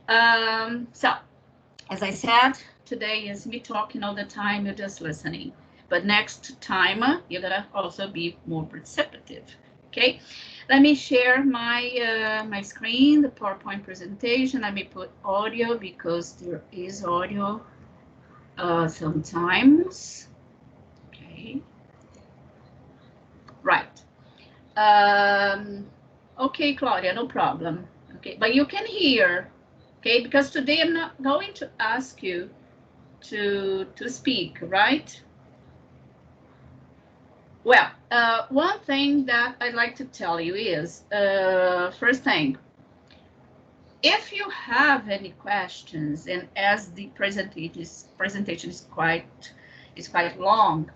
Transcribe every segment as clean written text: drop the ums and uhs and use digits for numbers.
So, as I said, today is me talking all the time, you're just listening. But next time, you're gonna also be more perceptive, okay? Let me share my screen, the PowerPoint presentation. Let me put audio because there is audio sometimes, okay? Right. Okay, Claudia, no problem. Okay, but you can hear, okay? Because today I'm not going to ask you to speak, right? Well, one thing that I'd like to tell you is, first thing, if you have any questions, and as the presentation is quite long,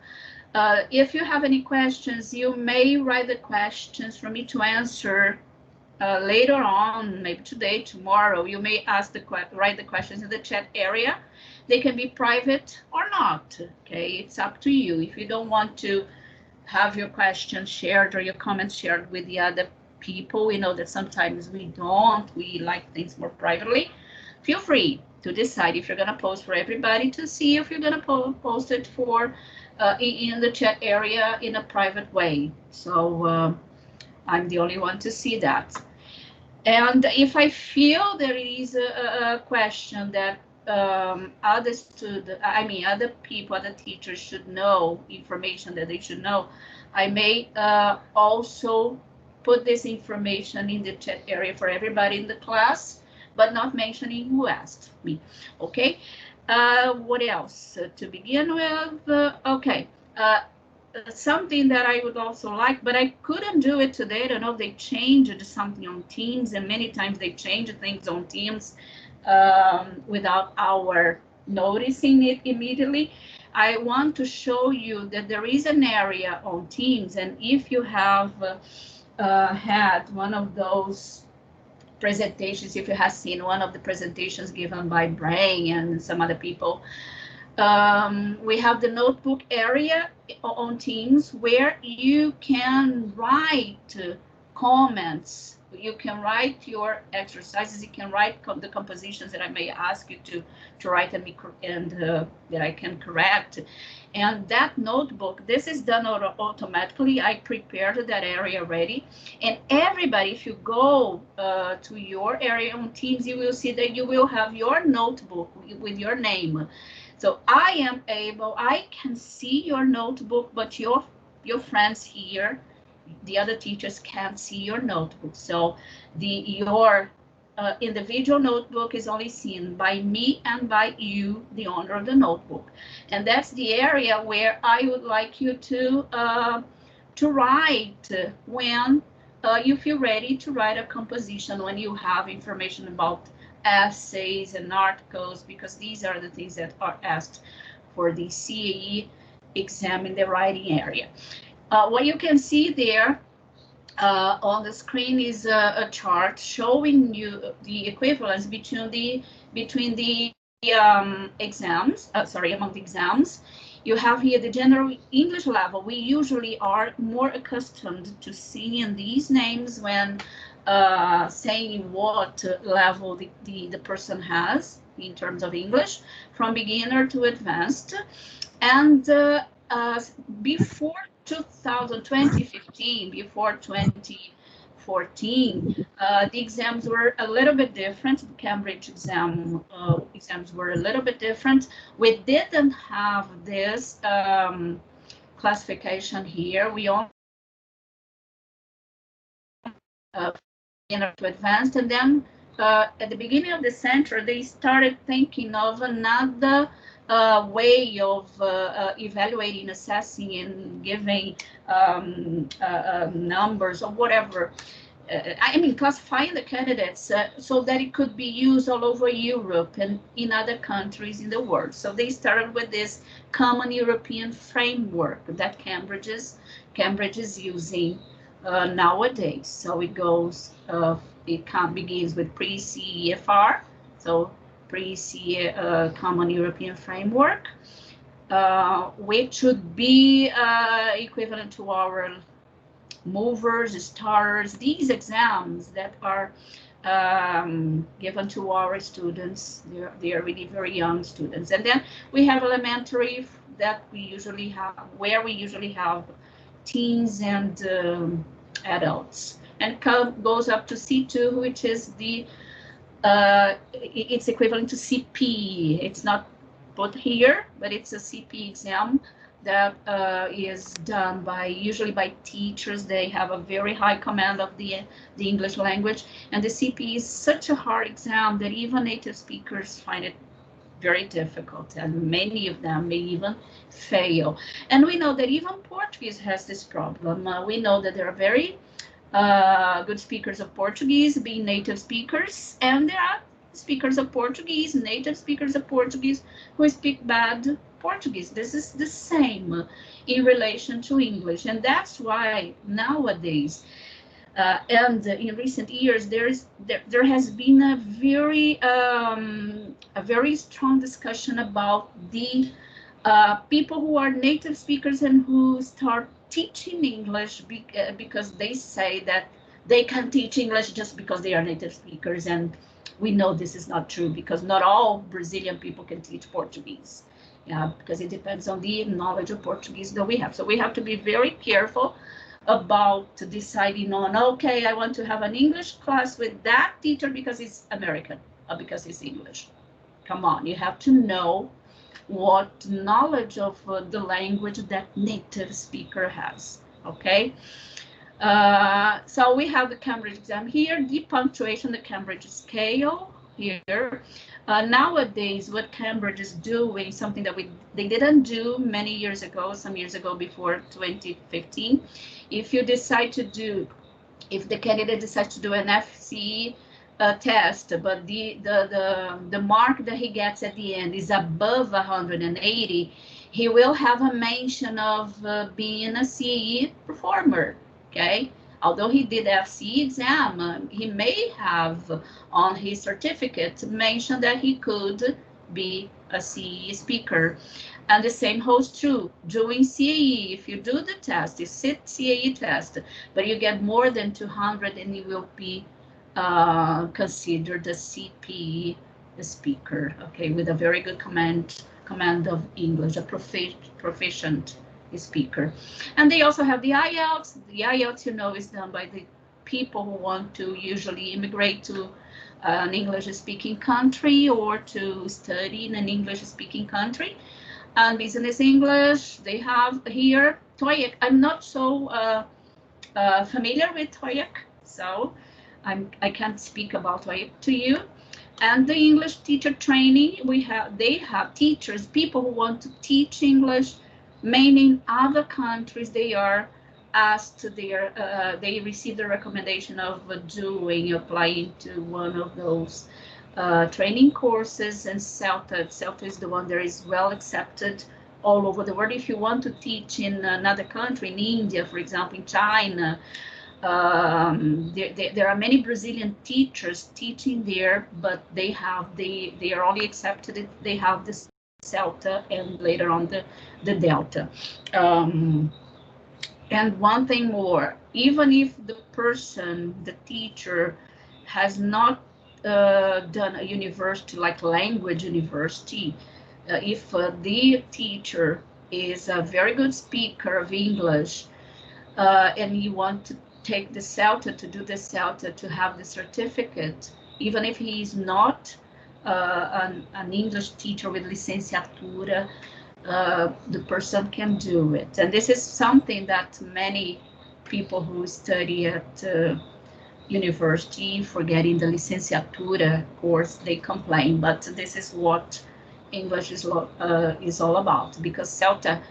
if you have any questions, you may write the questions for me to answer later on, maybe today, tomorrow. You may write the questions in the chat area. They can be private or not, okay? It's up to you. If you don't want to have your questions shared or your comments shared with the other people, we know that sometimes we like things more privately. Feel free to decide if you're going to post for everybody to see, if you're going to post it for in the chat area in a private way. So I'm the only one to see that. And if I feel there is a question that other people, other teachers should know, information that they should know, I may also put this information in the chat area for everybody in the class, but not mentioning who asked me, okay? What else to begin with? Okay. Something that I would also like, but I couldn't do it today. I don't know if they changed something on Teams, and many times they change things on Teams without our noticing it immediately. I want to show you that there is an area on Teams, and if you have had one of those presentations, if you have seen one of the presentations given by Brain and some other people, we have the notebook area on Teams where you can write comments, you can write your exercises, you can write the compositions that I may ask you to write and that I can correct. And that notebook, this is done automatically. I prepared that area already. And everybody, if you go to your area on Teams, you will see that you will have your notebook with your name. So I can see your notebook, but your friends here, the other teachers can't see your notebook. So your individual notebook is only seen by me and by you, the owner of the notebook. And that's the area where I would like you to write when you feel ready to write a composition, when you have information about essays and articles, because these are the things that are asked for the CAE exam in the writing area. What you can see there on the screen is a chart showing you the equivalence between the exams, among the exams. You have here the general English level. We usually are more accustomed to seeing these names when saying what level the person has in terms of English, from beginner to advanced. And before 2015, before 2014, the exams were a little bit different. The Cambridge exams were a little bit different. We didn't have this classification here. We only to advanced, and then at the beginning of the century they started thinking of another way of evaluating, assessing, and giving numbers or whatever. I mean, classifying the candidates so that it could be used all over Europe and in other countries in the world. So they started with this common European framework that Cambridge is using nowadays. So it goes, begins with pre-CEFR, so pre-CE Common European Framework, which would be equivalent to our movers, starters, these exams that are given to our students. They are really very young students. And then we have elementary that we usually have, where we usually have teens and adults, and goes up to C2, which is the it's equivalent to CP. It's not put here, but it's a CP exam that is done by usually by teachers. They have a very high command of the English language, and the CP is such a hard exam that even native speakers find it very difficult, and many of them may even fail. And we know that even Portuguese has this problem. We know that there are very good speakers of Portuguese, being native speakers, and there are speakers of Portuguese, native speakers of Portuguese, who speak bad Portuguese. This is the same in relation to English, and that's why nowadays and in recent years there has been a very strong discussion about the people who are native speakers and who start teaching English because they say that they can teach English just because they are native speakers, and we know this is not true, because not all Brazilian people can teach Portuguese. Yeah, because it depends on the knowledge of Portuguese that we have. So we have to be very careful about deciding on, okay, I want to have an English class with that teacher because he's American or because he's English. Come on, you have to know what knowledge of the language that native speaker has, okay? So we have the Cambridge exam here, the punctuation, the Cambridge scale here. Nowadays, what Cambridge is doing, something that they didn't do many years ago, some years ago before 2015, if you decide to do, if the candidate decides to do an FCE test, but the mark that he gets at the end is above 180, he will have a mention of being a CE performer, okay? Although he did FCE exam, he may have on his certificate mentioned that he could be a CE speaker. And the same holds true doing CAE. If you do the test, you sit CAE test, but you get more than 200, and you will be considered a CPE speaker, okay, with a very good command of English, a proficient speaker. And they also have the Ielts. The Ielts, you know, is done by the people who want to usually immigrate to an English-speaking country or to study in an English-speaking country. And business English, they have here TOEIC. I'm not so familiar with TOEIC, so I can't speak about TOEIC to you. And the English teacher training, they have teachers, people who want to teach English, mainly in other countries. They are asked, they receive the recommendation of applying to one of those training courses, and CELTA is the one that is well accepted all over the world. If you want to teach in another country, in India, for example, in China, there are many Brazilian teachers teaching there, but they are only accepted if they have the CELTA and later on the Delta. And one thing more, even if the person, the teacher, has not done a university like language university, if the teacher is a very good speaker of English, and you want to take the CELTA, to do the CELTA, to have the certificate, even if he is not an English teacher with licenciatura, the person can do it. And this is something that many people who study at university for getting the licenciatura course, they complain, but this is what English is all about, because CELTA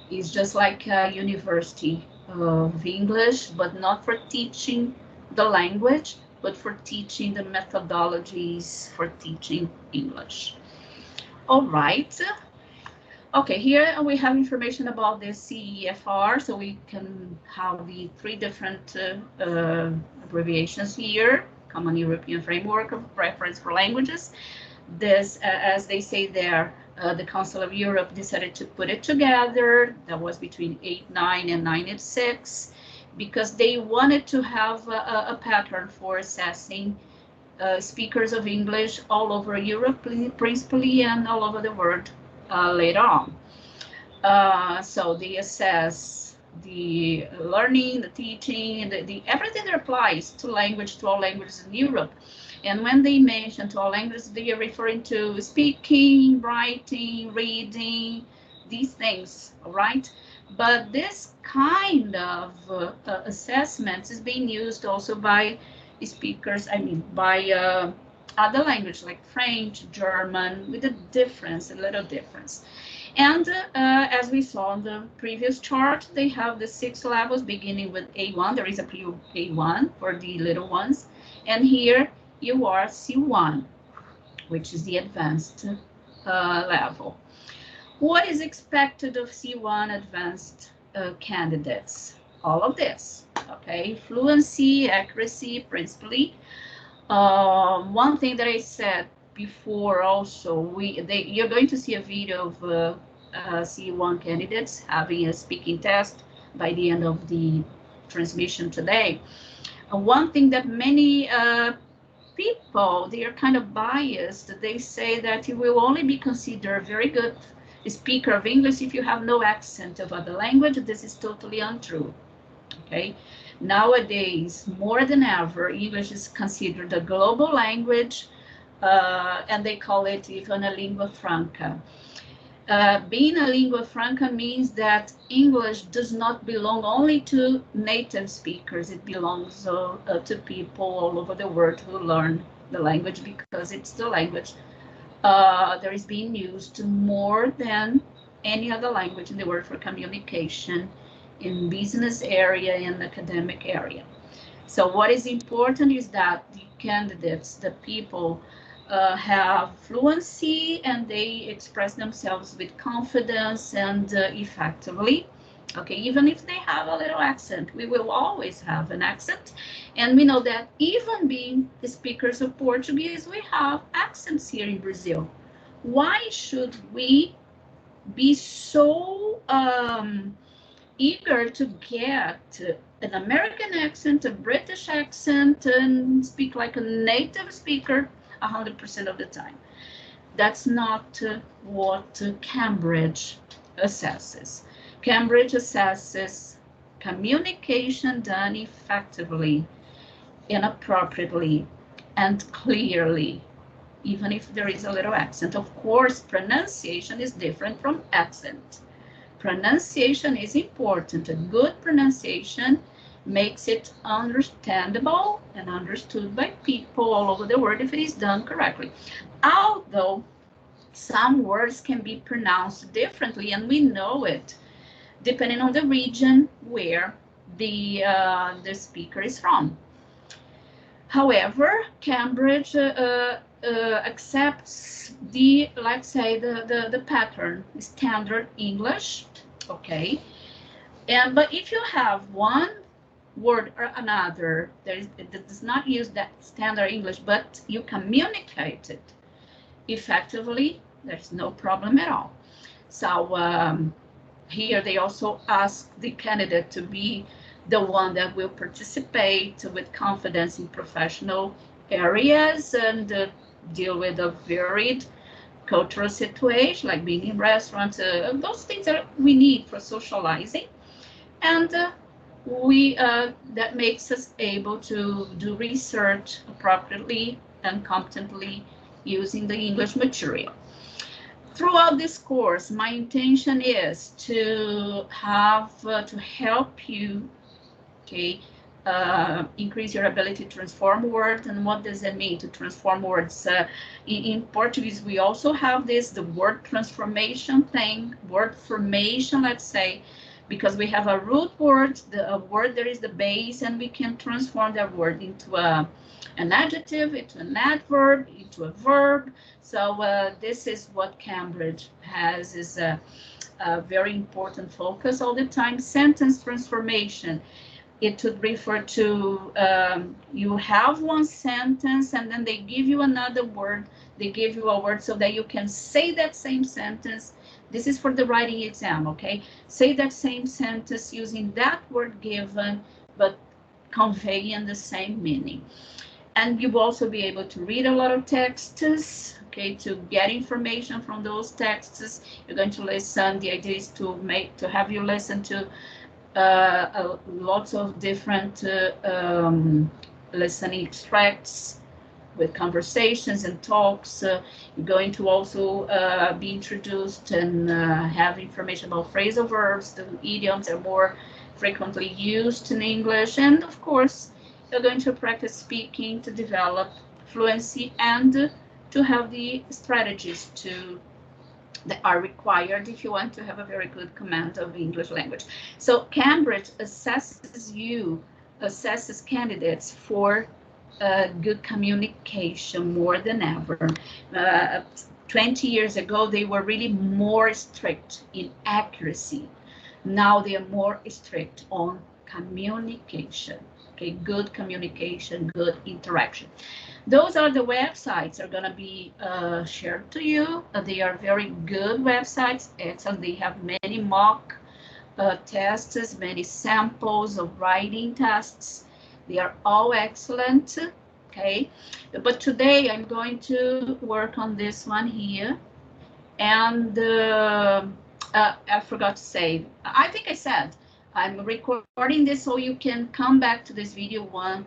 is just like a university of English, but not for teaching the language, but for teaching the methodologies for teaching English. All right. Okay, here we have information about the CEFR, so we can have the three different abbreviations here: Common European Framework of Reference for Languages. This, as they say there, the Council of Europe decided to put it together. That was between 8/9 and 9/6, because they wanted to have a pattern for assessing speakers of English all over Europe, principally, and all over the world later on. So they assess the learning, the teaching, the everything that applies to language, to all languages in Europe. And when they mention to all languages, they are referring to speaking, writing, reading, these things, all right? But this kind of assessment is being used also by speakers, I mean, by other languages like French, German, with a difference, a little difference. And as we saw on the previous chart, they have the 6 levels beginning with A1. There is a A1 for the little ones. And here you are C1, which is the advanced level. What is expected of C1 advanced candidates? All of this, okay? Fluency, accuracy, principally. One thing that I said before also, you're going to see a video of C1 candidates having a speaking test by the end of the transmission today. One thing that many people, they are kind of biased. They say that you will only be considered a very good speaker of English if you have no accent of other language. This is totally untrue, okay? Nowadays, more than ever, English is considered a global language, and they call it even a lingua franca. Being a lingua franca means that English does not belong only to native speakers. It belongs to people all over the world who learn the language, because it's the language that is being used more than any other language in the world for communication in business area and academic area. So what is important is that the candidates, the people, have fluency and they express themselves with confidence and effectively. Okay, even if they have a little accent, we will always have an accent. And we know that even being the speakers of Portuguese, we have accents here in Brazil. Why should we be so eager to get an American accent, a British accent, and speak like a native speaker 100% of the time? That's not what Cambridge assesses. Cambridge assesses communication done effectively, inappropriately, and clearly, even if there is a little accent. Of course, pronunciation is different from accent. Pronunciation is important. A good pronunciation makes it understandable and understood by people all over the world if it is done correctly. Although some words can be pronounced differently, and we know it, depending on the region where the speaker is from. However, Cambridge accepts the, let's say, the pattern, standard English, okay? But if you have one word or another that does not use that standard English, but you communicate it effectively, there's no problem at all. So here they also ask the candidate to be the one that will participate with confidence in professional areas and deal with a varied cultural situation, like being in restaurants, those things that we need for socializing. And that makes us able to do research appropriately and competently using the English material. Throughout this course, my intention is to have to help you, okay, increase your ability to transform words. And what does that mean, to transform words? In Portuguese, we also have the word transformation thing, word formation, let's say, because we have a root word, a word that is the base, and we can transform that word into an adjective, into an adverb, into a verb. So this is what Cambridge has, is a very important focus all the time. Sentence transformation. It would refer to you have one sentence and then they give you another word. They give you a word so that you can say that same sentence. This is for the writing exam, okay? Say that same sentence using that word given, but conveying the same meaning. And you will also be able to read a lot of texts, okay, to get information from those texts. You're going to listen. The idea is to have you listen to lots of different listening extracts with conversations and talks. You're going to also be introduced and have information about phrasal verbs. The idioms are more frequently used in English. And of course, you're going to practice speaking to develop fluency and to have the strategies that are required if you want to have a very good command of English language. So Cambridge assesses candidates for good communication more than ever. 20 years ago, they were really more strict in accuracy. Now they are more strict on communication. Okay, good communication, good interaction. Those are the websites are going to be shared to you. They are very good websites. Excellent. They have many mock tests, many samples of writing tests. They are all excellent. Okay, but today I'm going to work on this one here. And I forgot to say, I think I said, I'm recording this so you can come back to this video when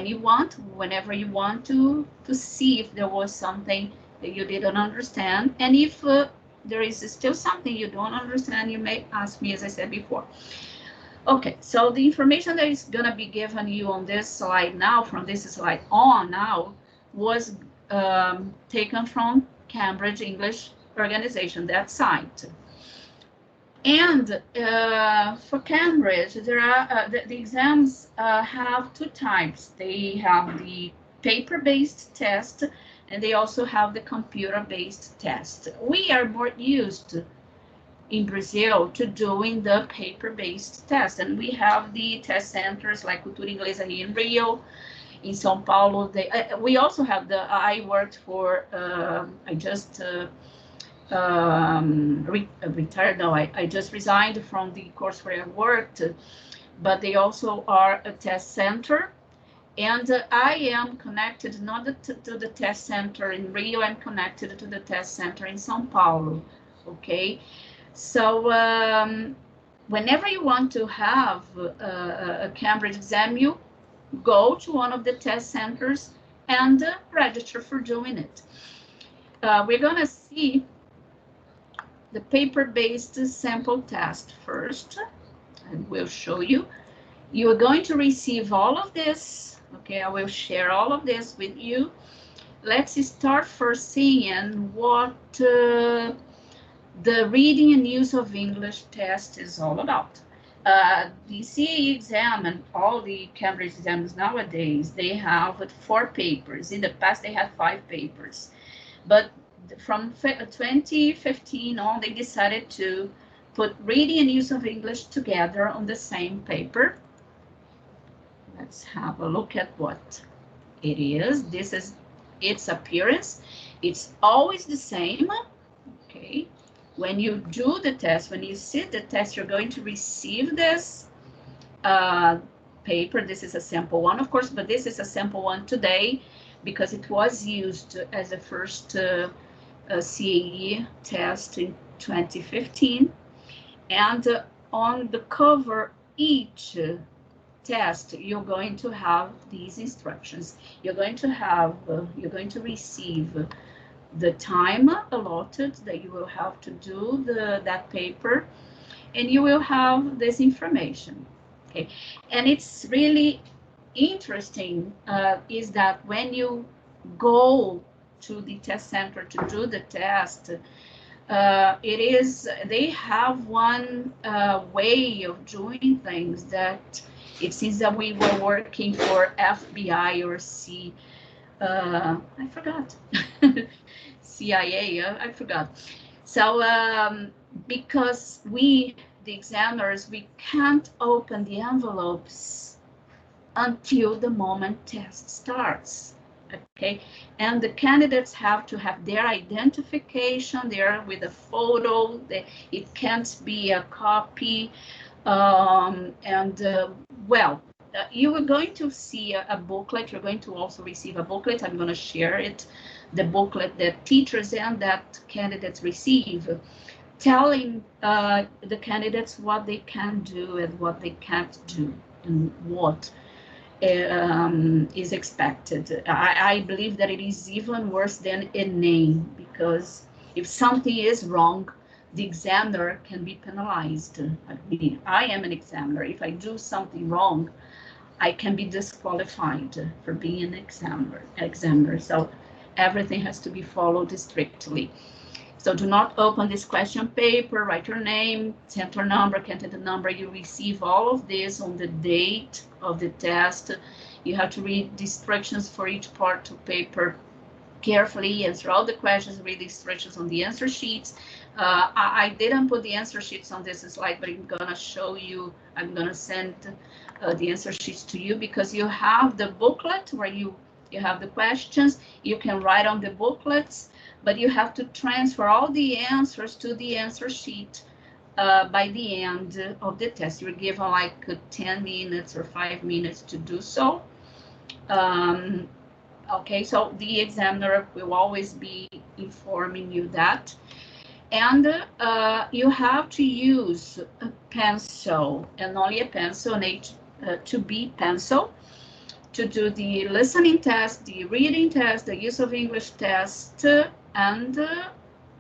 you want, whenever you want to see if there was something that you didn't understand. And if there is still something you don't understand, you may ask me, as I said before. Okay, so the information that is going to be given you on this slide now, from this slide on now, was taken from Cambridge English Organization, that site. And for Cambridge, there are the exams have two types. They have the paper-based test, and they also have the computer-based test. We are more used in Brazil to doing the paper-based test, and we have the test centers like Cultura Inglesa here in Rio, in São Paulo. We also have I worked for, I just retired. No, I just resigned from the course where I worked, but they also are a test center, and I am connected not to the test center in Rio. I'm connected to the test center in São Paulo. Okay, so whenever you want to have a Cambridge exam, you go to one of the test centers and register for doing it. We're gonna see the paper-based sample test first. I will show you. You are going to receive all of this. Okay, I will share all of this with you. Let's start first seeing what the reading and use of English test is all about. The CAE exam and all the Cambridge exams nowadays, they have 4 papers. In the past, they had 5 papers. But from 2015 on, they decided to put reading and use of English together on the same paper. Let's have a look at what it is. This is its appearance. It's always the same. Okay. When you do the test, when you sit the test, you're going to receive this paper. This is a sample one, of course, but this is a sample one today because it was used as a first CAE test in 2015. And on the cover each test, you're going to have these instructions. You're going to receive the time allotted that you will have to do that paper, and you will have this information. Okay, and it's really interesting is that when you go to the test center to do the test, they have one way of doing things that it seems that we were working for FBI or I forgot. CIA, I forgot. So because the examiners, we can't open the envelopes until the moment test starts. Okay, and the candidates have to have their identification there with a photo. It can't be a copy. Well, you are going to see a booklet. You're going to also receive a booklet. I'm going to share it, the booklet that teachers and that candidates receive, telling the candidates what they can do and what they can't do and what is expected. I believe that it is even worse than a name, because if something is wrong, the examiner can be penalized. I mean, I am an examiner. If I do something wrong, I can be disqualified for being an examiner. So everything has to be followed strictly. So do not open this question paper, write your name, center number, candidate number. You receive all of this on the date of the test. You have to read the instructions for each part of paper carefully, answer all the questions, read the instructions on the answer sheets. I didn't put the answer sheets on this slide, but I'm gonna show you, I'm gonna send the answer sheets to you, because you have the booklet where you have the questions, you can write on the booklets, but you have to transfer all the answers to the answer sheet by the end of the test. You're given like 10 minutes or 5 minutes to do so. Okay, so the examiner will always be informing you that. And you have to use a pencil, and only a pencil, an H2B pencil, to do the listening test, the reading test, the use of English test, and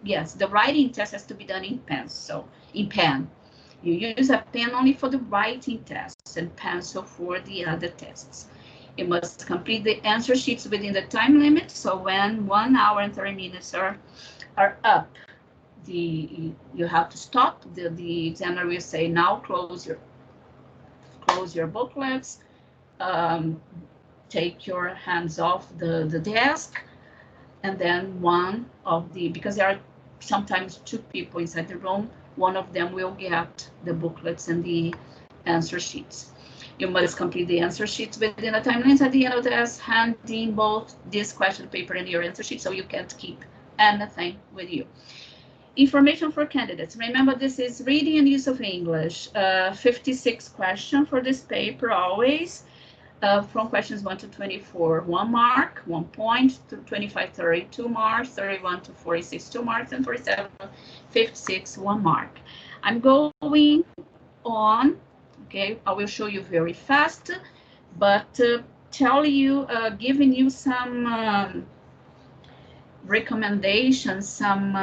yes, the writing test has to be done in pencil, in pen. You use a pen only for the writing tests and pencil for the other tests. You must complete the answer sheets within the time limit. So when 1 hour and 30 minutes are up, you have to stop. The examiner will say, now close your booklets, take your hands off the desk, and then because there are sometimes 2 people inside the room, one of them will get the booklets and the answer sheets. You must complete the answer sheets within a time limit at the end of the test, handing both this question paper and your answer sheet, so you can't keep anything with you. Information for candidates. Remember, this is reading and use of English. 56 questions for this paper always. From questions 1 to 24, 1 mark, 1 point, to 25, 30, 2 marks, 31 to 46, 2 marks, and 47, 56, 1 mark. I'm going on, okay, I will show you very fast, but giving you some recommendations, some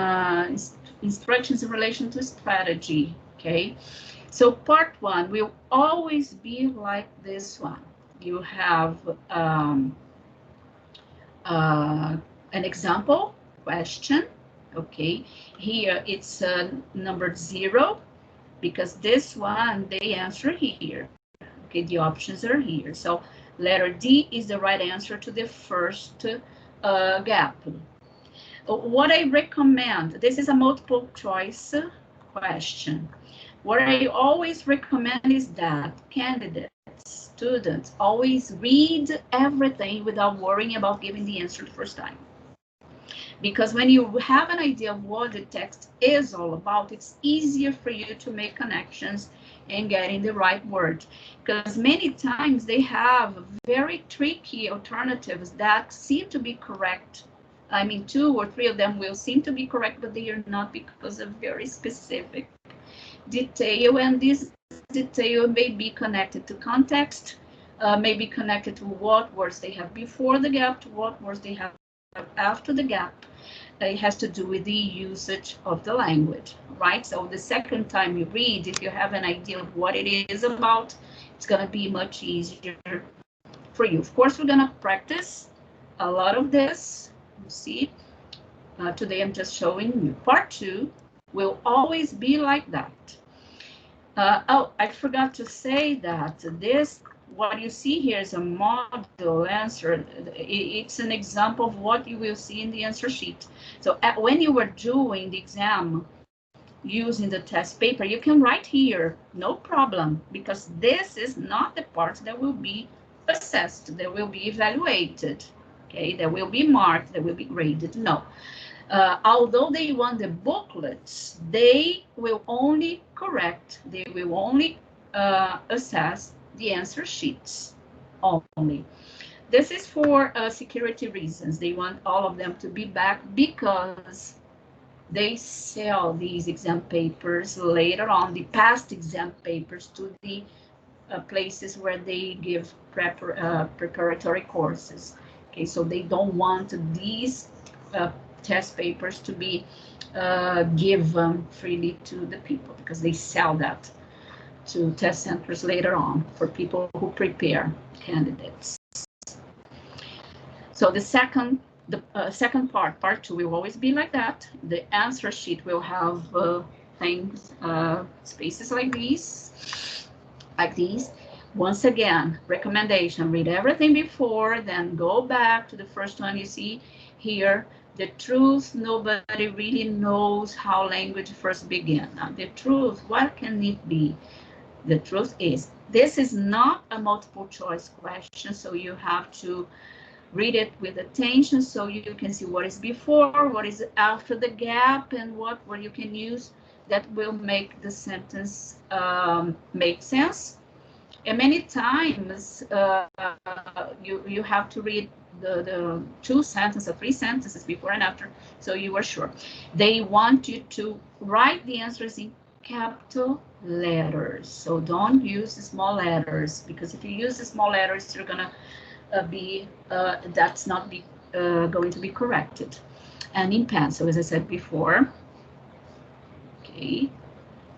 instructions in relation to strategy, okay? So part 1 will always be like this one. You have an example question, okay? Here it's numbered 0, because this one, they answer here, okay? The options are here. So letter D is the right answer to the first gap. What I recommend, this is a multiple choice question. What I always recommend is that candidates, students, always read everything without worrying about giving the answer the first time. Because when you have an idea of what the text is all about, it's easier for you to make connections and getting the right word. Because many times they have very tricky alternatives that seem to be correct. I mean, 2 or 3 of them will seem to be correct, but they are not, because of very specific detail, and this detail may be connected to context, may be connected to what words they have before the gap, to what words they have after the gap. It has to do with the usage of the language, right? So the second time you read, if you have an idea of what it is about, it's going to be much easier for you. Of course, we're going to practice a lot of this. You see, today I'm just showing you. Part 2 will always be like that. Oh, I forgot to say that this, what you see here is a model answer. It's an example of what you will see in the answer sheet. So when you were doing the exam using the test paper, you can write here, no problem, because this is not the part that will be assessed, that will be evaluated, okay, that will be marked, that will be graded, no. Although they want the booklets, they will only correct, they will only assess the answer sheets only. This is for security reasons. They want all of them to be back because they sell these exam papers later on, the past exam papers, to the places where they give preparatory courses. Okay, so they don't want these test papers to be given freely to the people, because they sell that to test centers later on for people who prepare candidates. So the second part two will always be like that. The answer sheet will have things, spaces like these. Once again, recommendation, read everything before, then go back to the first one. You see here, the truth, nobody really knows how language first began. Now, the truth, what can it be? The truth is, this is not a multiple choice question, so you have to read it with attention so you can see what is before, what is after the gap, and what you can use that will make the sentence make sense. And many times you have to read the 2 sentences or 3 sentences before and after, so you are sure. They want you to write the answers in capital letters, so don't use small letters, because if you use the small letters, you're gonna that's not going to be corrected. And in pencil, as I said before. Okay,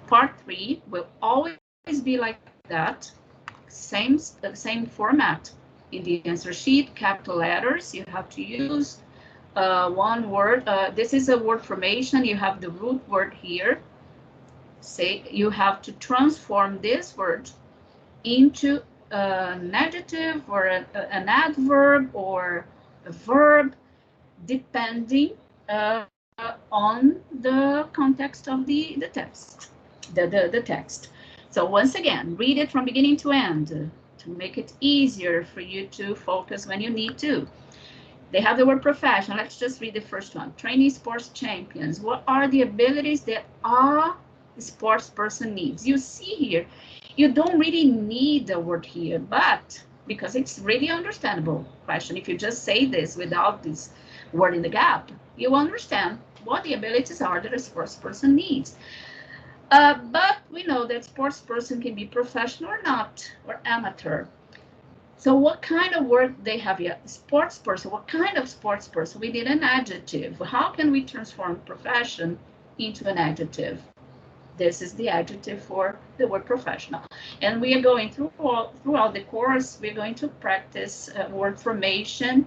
part 3 will always be like that. Same format. In the answer sheet, capital letters, you have to use one word. This is a word formation. You have the root word here. Say you have to transform this word into an adjective or an adverb or a verb, depending on the context of the text. The text. So once again, read it from beginning to end to make it easier for you to focus when you need to. They have the word profession. Let's just read the first one. Training sports champions. What are the abilities that a sports person needs? You see here, you don't really need the word here, but because it's really understandable question, if you just say this without this word in the gap, you understand what the abilities are that a sports person needs. But we know that sports person can be professional or not, or amateur. So what kind of word they have here? Sports person. What kind of sports person? We need an adjective. How can we transform profession into an adjective? This is the adjective for the word professional. And we are going throughout the course, we're going to practice word formation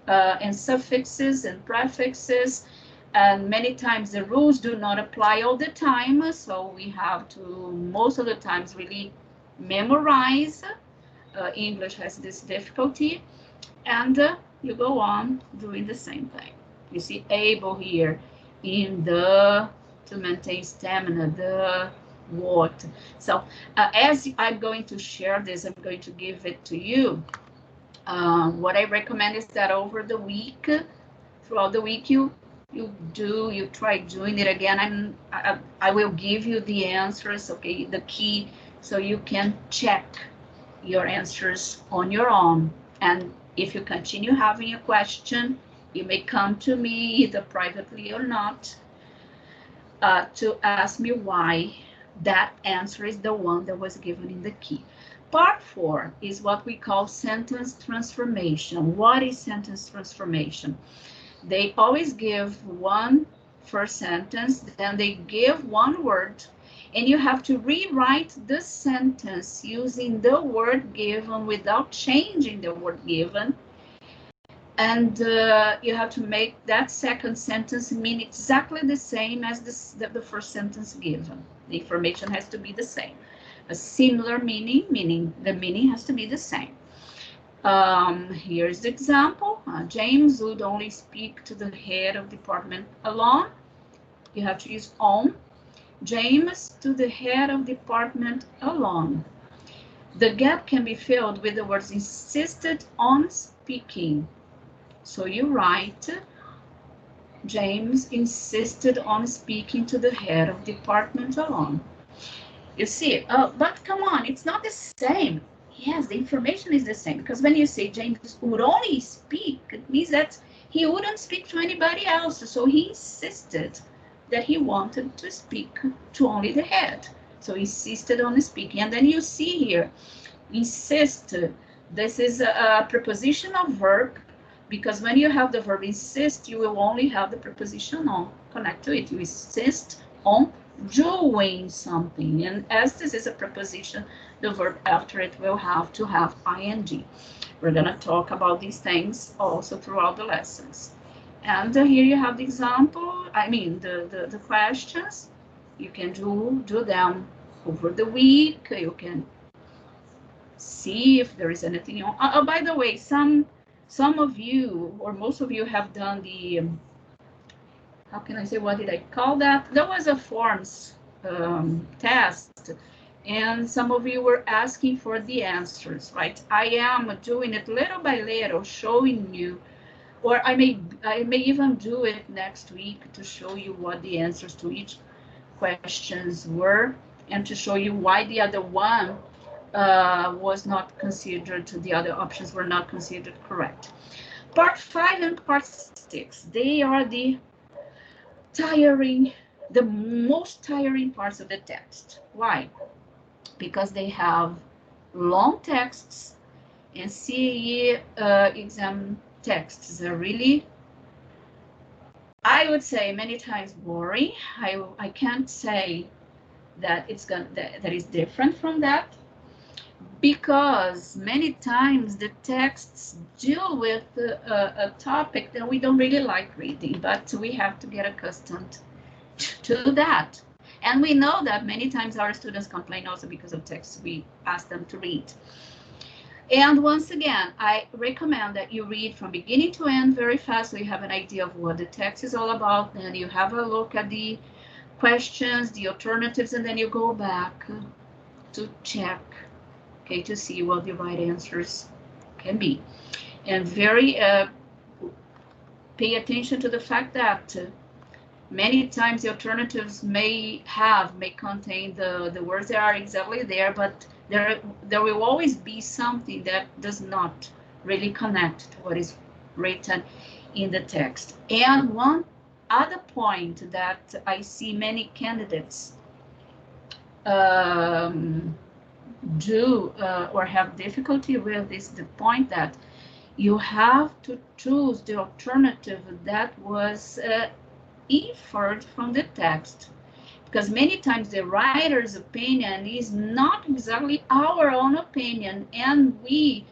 and suffixes and prefixes. And many times the rules do not apply all the time, so we have to, most of the times, really memorize. English has this difficulty, and you go on doing the same thing. You see able here in the, to maintain stamina, the, what. So as I'm going to share this, I'm going to give it to you. What I recommend is that over the week, throughout the week, you try doing it again. I will give you the answers, okay, the key, so you can check your answers on your own. And if you continue having a question, you may come to me, either privately or not, to ask me why that answer is the one that was given in the key. Part 4 is what we call sentence transformation. What is sentence transformation? They always give one first sentence, then they give one word, and you have to rewrite the sentence using the word given without changing the word given. And you have to make that second sentence mean exactly the same as the first sentence given. The information has to be the same. A similar meaning, meaning the meaning has to be the same. Here's the example. James would only speak to the head of department alone. You have to use on. James to the head of department alone. The gap can be filled with the words insisted on speaking. So you write, James insisted on speaking to the head of department alone. You see, but come on, it's not the same. Yes, the information is the same, because when you say James would only speak, it means that he wouldn't speak to anybody else. So he insisted that he wanted to speak to only the head. So he insisted on speaking. And then you see here, insist. This is a prepositional verb, because when you have the verb insist, you will only have the preposition on connect to it. You insist on doing something, and as this is a preposition, the verb after it will have to have ing. We're going to talk about these things also throughout the lessons. And here you have the example, the questions. You can do them over the week. You can see if there is anything on. Oh, by the way, some of you, or most of you, have done the how can I say, what did I call that? There was a forms test, and some of you were asking for the answers, right? I am doing it little by little, showing you, or I may even do it next week to show you what the answers to each questions were, and to show you why the other one was not considered, the other options were not considered correct. Part 5 and part 6, they are the most tiring parts of the text. Why? Because they have long texts, and CAE exam texts are really, I would say, many times boring. I can't say that that is different from that, because many times the texts deal with a topic that we don't really like reading, but we have to get accustomed to that. And we know that many times our students complain also because of texts we ask them to read. And once again, I recommend that you read from beginning to end very fast, so you have an idea of what the text is all about. Then you have a look at the questions, the alternatives, and then you go back to check, okay, to see what the right answers can be. And very pay attention to the fact that many times the alternatives may contain the words that are exactly there, but there will always be something that does not really connect to what is written in the text. And one other point that I see many candidates do or have difficulty with is the point that you have to choose the alternative that was inferred from the text, because many times the writer's opinion is not exactly our own opinion, and we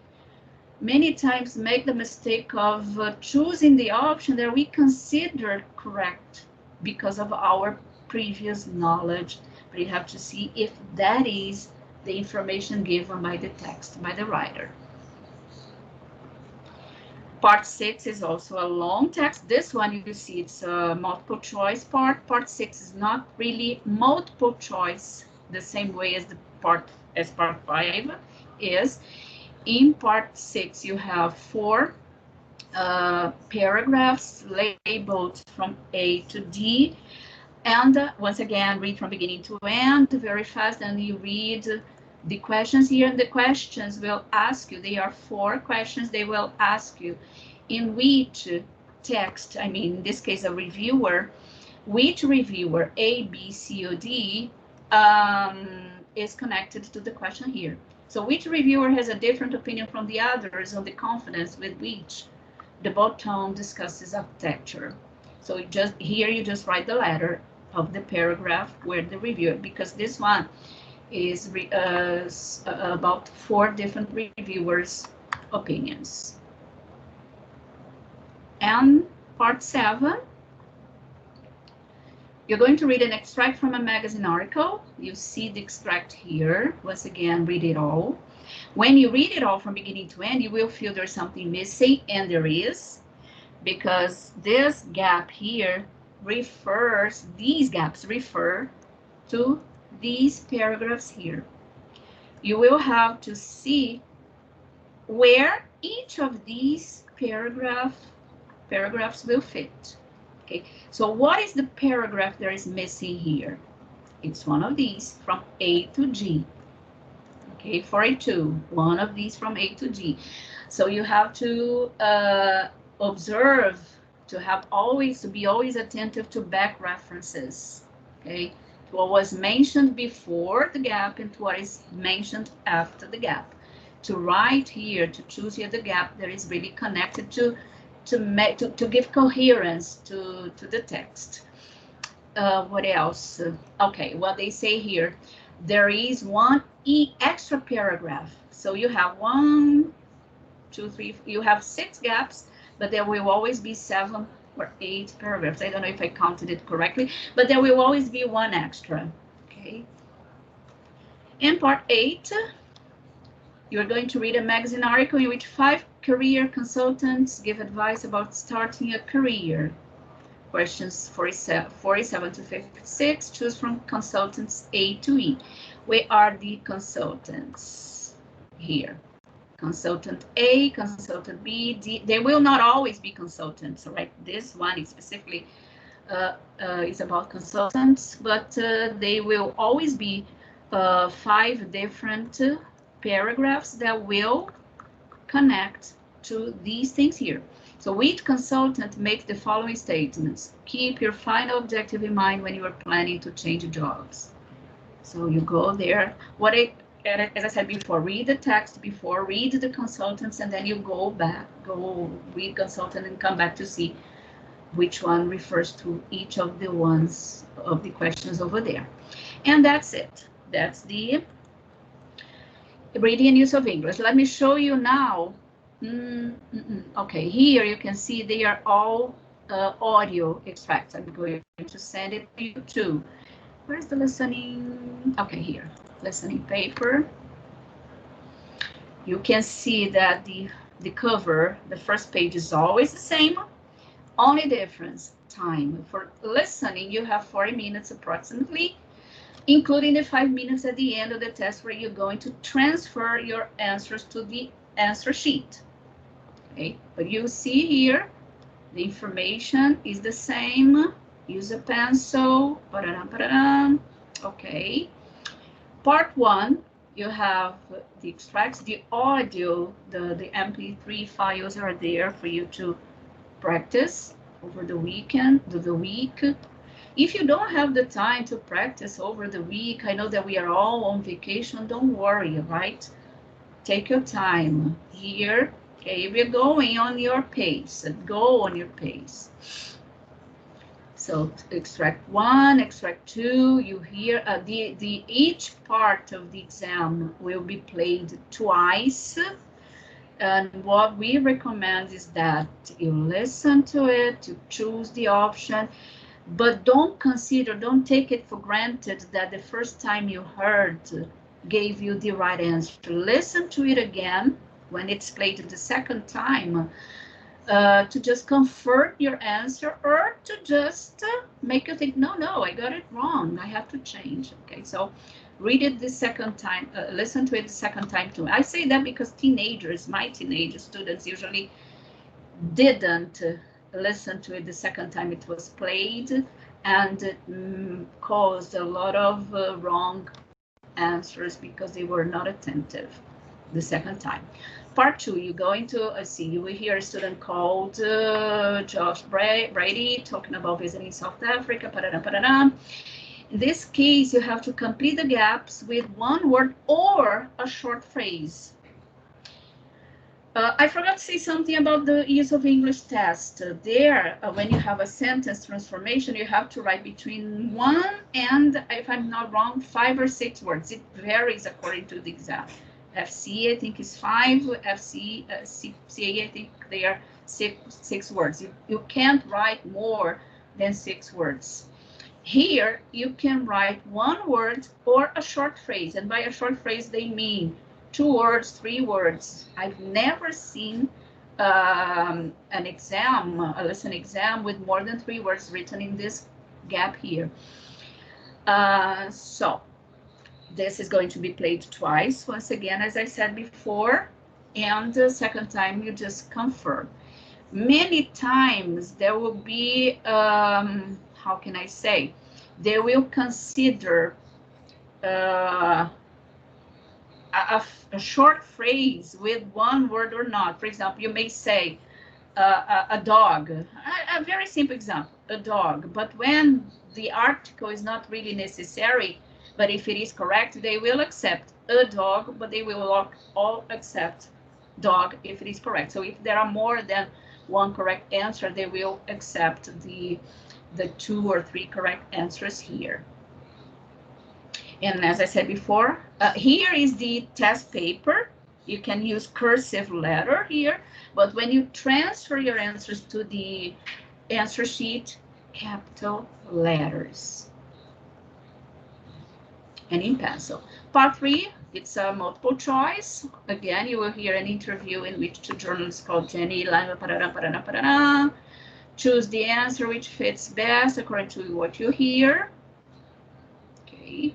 many times make the mistake of choosing the option that we consider correct because of our previous knowledge. But you have to see if that is the information given by the text, by the writer. Part 6 is also a long text. This one, you see, it's a multiple choice part. Part 6 is not really multiple choice the same way as part 5 is. In part 6, you have 4 paragraphs labeled from A to D. And once again, read from beginning to end very fast, and you read the questions here. And the questions will ask you, they are 4 questions, they will ask you in which text, in this case a reviewer, which reviewer, A, B, C, or D, is connected to the question here. So which reviewer has a different opinion from the others on the confidence with which the bottom discusses architecture. So you just write the letter of the paragraph where the reviewer, because this one is about 4 different reviewers' opinions. And part 7, you're going to read an extract from a magazine article. You see the extract here. Once again, read it all. When you read it all from beginning to end, you will feel there's something missing, and there is, because this gap here these gaps refer to these paragraphs here. You will have to see where each of these paragraphs will fit. Okay, so what is the paragraph that is missing here? It's one of these from A to G. A42, one of these from A to G. So you have to observe, to be always attentive to back references, okay? To what was mentioned before the gap and to what is mentioned after the gap. To write here, to choose here the gap that is really connected to give coherence to the text. What else? Okay, what they say here, there is one extra paragraph. So you have 1, 2, 3, you have 6 gaps, but there will always be 7 or 8 paragraphs. I don't know if I counted it correctly, but there will always be one extra, okay? In part 8, you're going to read a magazine article in which 5 career consultants give advice about starting a career. Questions 47 to 56, choose from consultants A to E. Where are the consultants? Here. Consultant A, consultant B, D. They will not always be consultants, right? This one is specifically is about consultants, but they will always be 5 different paragraphs that will connect to these things here. So each consultant makes the following statements. Keep your final objective in mind when you are planning to change jobs. So you go there. As I said before, read the text before, read the consultants, and then you go read consultant and come back to see which one refers to each of the ones of the questions over there. And that's it. That's the reading and use of English. Let me show you now. Okay, here you can see they are all audio extracts. I'm going to send it to you too. Where's the listening? Okay, here, listening paper. You can see that the cover, the first page is always the same. Only difference, time. For listening, you have 40 minutes approximately, including the 5 minutes at the end of the test where you're going to transfer your answers to the answer sheet. Okay, but you see here, the information is the same. Use a pencil. Okay. Part 1, you have the extracts, the audio, the MP3 files are there for you to practice over the weekend, the week. If you don't have the time to practice over the week, I know that we are all on vacation, don't worry, right? Take your time here. Okay, if you're going on your pace, go on your pace. So extract 1, extract 2, you hear each part of the exam will be played twice. And what we recommend is that you listen to it, you choose the option, but don't take it for granted that the first time you heard gave you the right answer. Listen to it again when it's played the second time to just confirm your answer or to just make you think, no, I got it wrong, I have to change. Okay, so read it the second time, listen to it the second time too. I say that because my teenage students usually didn't listen to it the second time it was played, and it caused a lot of wrong answers because they were not attentive the second time. Part 2, you're going to see, you will hear a student called Josh Brady talking about visiting South Africa. In this case, you have to complete the gaps with one word or a short phrase. I forgot to say something about the use of English test. There, when you have a sentence transformation, you have to write between 1 and, if I'm not wrong, 5 or 6 words. It varies according to the exam. FC, I think, is 5. CA, I think they are 6 words. You can't write more than 6 words. Here, you can write 1 word or a short phrase. And by a short phrase, they mean 2 words, 3 words. I've never seen a listening exam with more than 3 words written in this gap here. So this is going to be played twice, once again, as I said before, and the second time you just confirm. Many times there will be, how can I say, they will consider a short phrase with one word or not. For example, you may say a dog, a very simple example, a dog. But when the article is not really necessary, but if it is correct, they will accept a dog, but they will all accept dog if it is correct. So if there are more than one correct answer, they will accept the 2 or 3 correct answers here. And as I said before, here is the test paper. You can use cursive letter here, but when you transfer your answers to the answer sheet, capital letters. And in pencil. Part 3, it's a multiple choice. Again, you will hear an interview in which 2 journalists called Jenny, Lima, parara, parara, parara. Choose the answer which fits best according to what you hear. Okay.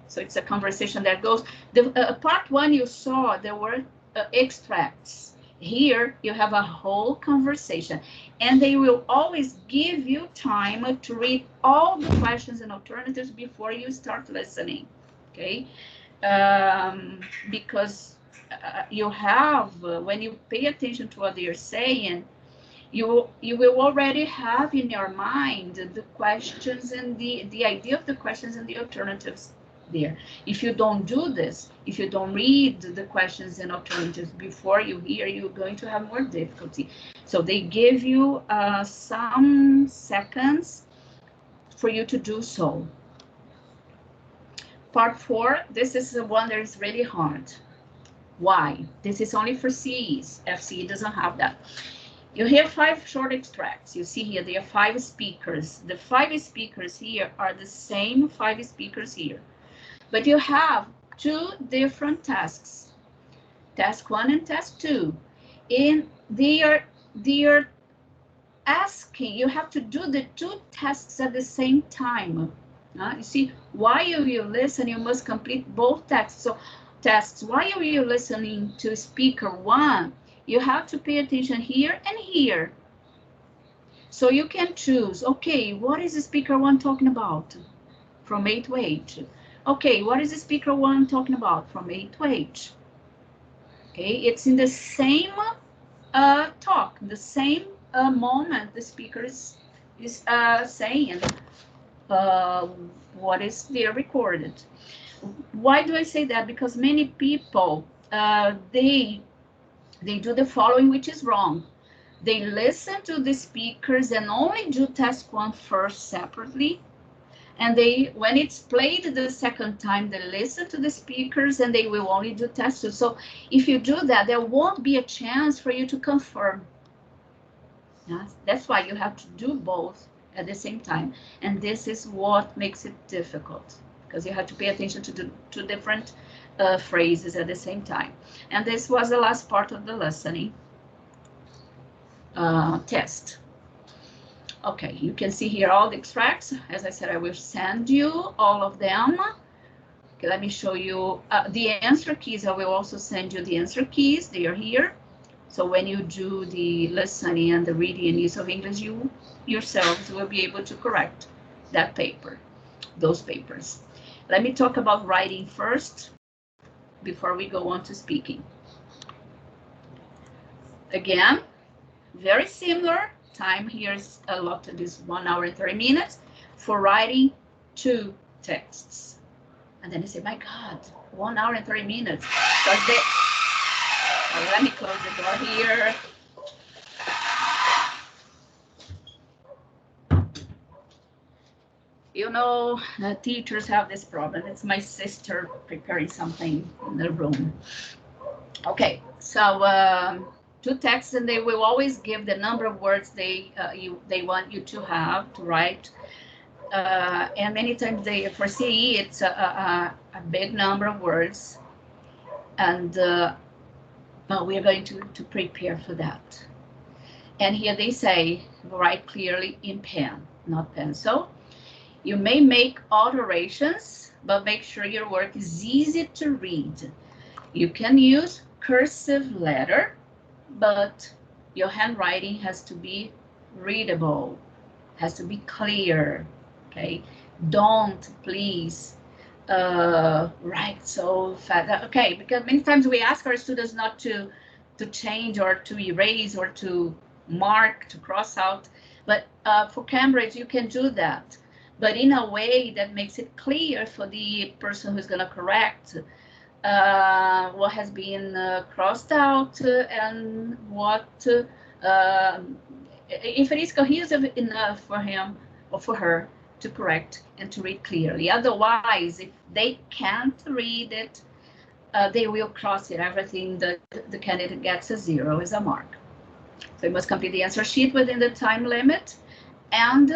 So it's a conversation that goes. The part 1 you saw, there were extracts. Here you have a whole conversation, and they will always give you time to read all the questions and alternatives before you start listening. Okay, because you have when you pay attention to what they're saying, you will already have in your mind the questions and the idea of the questions and the alternatives there. If you don't do this, if you don't read the questions and alternatives before you hear, you're going to have more difficulty. So they give you some seconds for you to do so. Part 4, this is the one that is really hard. Why? This is only for CEs. FCE doesn't have that. You hear 5 short extracts. You see here, there are 5 speakers. The 5 speakers here are the same 5 speakers here. But you have 2 different tasks, task 1 and task 2. And they are asking, you have to do the 2 tasks at the same time. You see, while you listen, you must complete both tasks. So tasks, while you're listening to speaker 1, you have to pay attention here and here. So you can choose, okay, what is the speaker 1 talking about? From A to H. Okay, what is the speaker 1 talking about? From A to H. Okay, it's in the same talk, the same moment the speaker is saying what is there recorded. Why do I say that? Because many people, they do the following, which is wrong. They listen to the speakers and only do task 1 first separately. And when it's played the second time, they listen to the speakers and they will only do task 2. So if you do that, there won't be a chance for you to confirm. That's why you have to do both at the same time. And this is what makes it difficult, because you have to pay attention to the 2 different phrases at the same time. And this was the last part of the listening test. Okay, you can see here all the extracts. As I said, I will send you all of them. Okay, let me show you the answer keys. I will also send you the answer keys. They are here. So when you do the listening and the reading and use of English, you yourselves will be able to correct that paper, those papers. Let me talk about writing first before we go on to speaking. Again, very similar. Time here is allotted is 1 hour and 30 minutes for writing 2 texts. And then you say, my God, 1 hour and 30 minutes. Let me close the door here. You know, teachers have this problem. It's my sister preparing something in the room. Okay, so 2 texts, and they will always give the number of words they want you to have to write. And many times for CE, it's a big number of words. And we are going to prepare for that. And here they say, write clearly in pen, not pencil. You may make alterations, but make sure your work is easy to read. You can use cursive letter, but your handwriting has to be readable, has to be clear, okay? Don't, please, right so fast. Okay, because many times we ask our students not to change or to erase or to mark, to cross out, but for Cambridge you can do that, but in a way that makes it clear for the person who's going to correct what has been crossed out and what if it is cohesive enough for him or for her to correct and to read clearly. Otherwise, if they can't read it, they will cross it. Everything that the candidate gets a 0 is a mark. So you must complete the answer sheet within the time limit. And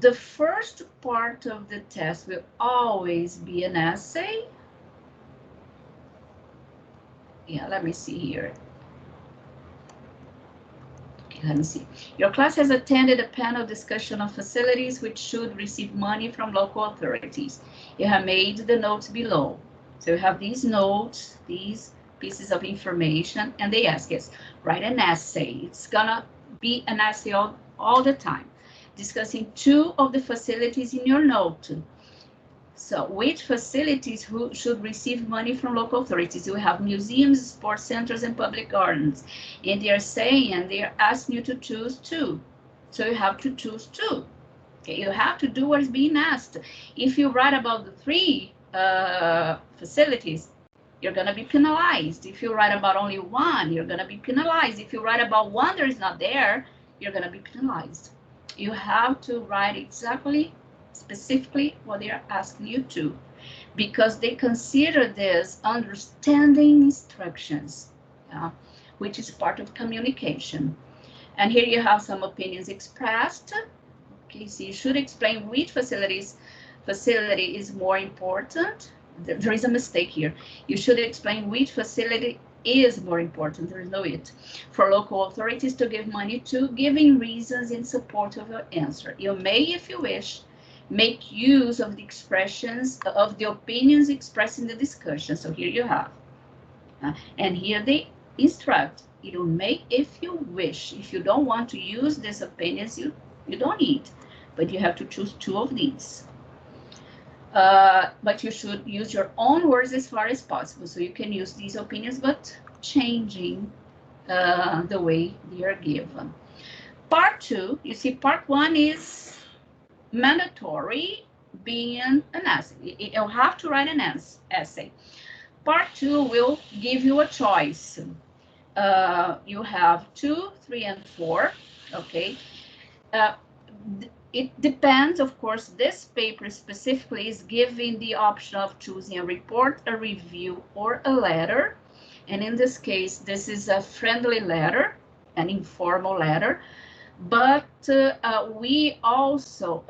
the first part of the test will always be an essay. Yeah, let me see here. Okay, let me see. Your class has attended a panel discussion on facilities which should receive money from local authorities. You have made the notes below. So you have these notes, these pieces of information, and they ask us, write an essay. It's gonna be an essay all the time, discussing 2 of the facilities in your note. So which facilities who should receive money from local authorities? You have museums, sports centers, and public gardens. And they are saying, and they are asking you to choose 2. So you have to choose 2. Okay, you have to do what is being asked. If you write about the 3 facilities, you're going to be penalized. If you write about only 1, you're going to be penalized. If you write about 1 that is not there, you're going to be penalized. You have to write exactly specifically what they are asking you to, because they consider this understanding instructions, which is part of communication. And here you have some opinions expressed. Okay, so you should explain which facility is more important. There is a mistake here. You should explain which facility is more important. There is no it. For local authorities to give money to, giving reasons in support of your answer. You may, if you wish, make use of the expressions of the opinions expressed in the discussion. So here you have, and here they instruct, you may if you wish. If you don't want to use these opinions, you don't need, but you have to choose 2 of these. But you should use your own words as far as possible. So you can use these opinions, but changing the way they are given. Part 2, you see, part 1 is mandatory, being an essay. You'll have to write an essay. Part 2 will give you a choice. You have 2, 3, and 4. Okay. It depends, of course. This paper specifically is giving the option of choosing a report, a review, or a letter. And in this case, this is a friendly letter, an informal letter. But we also,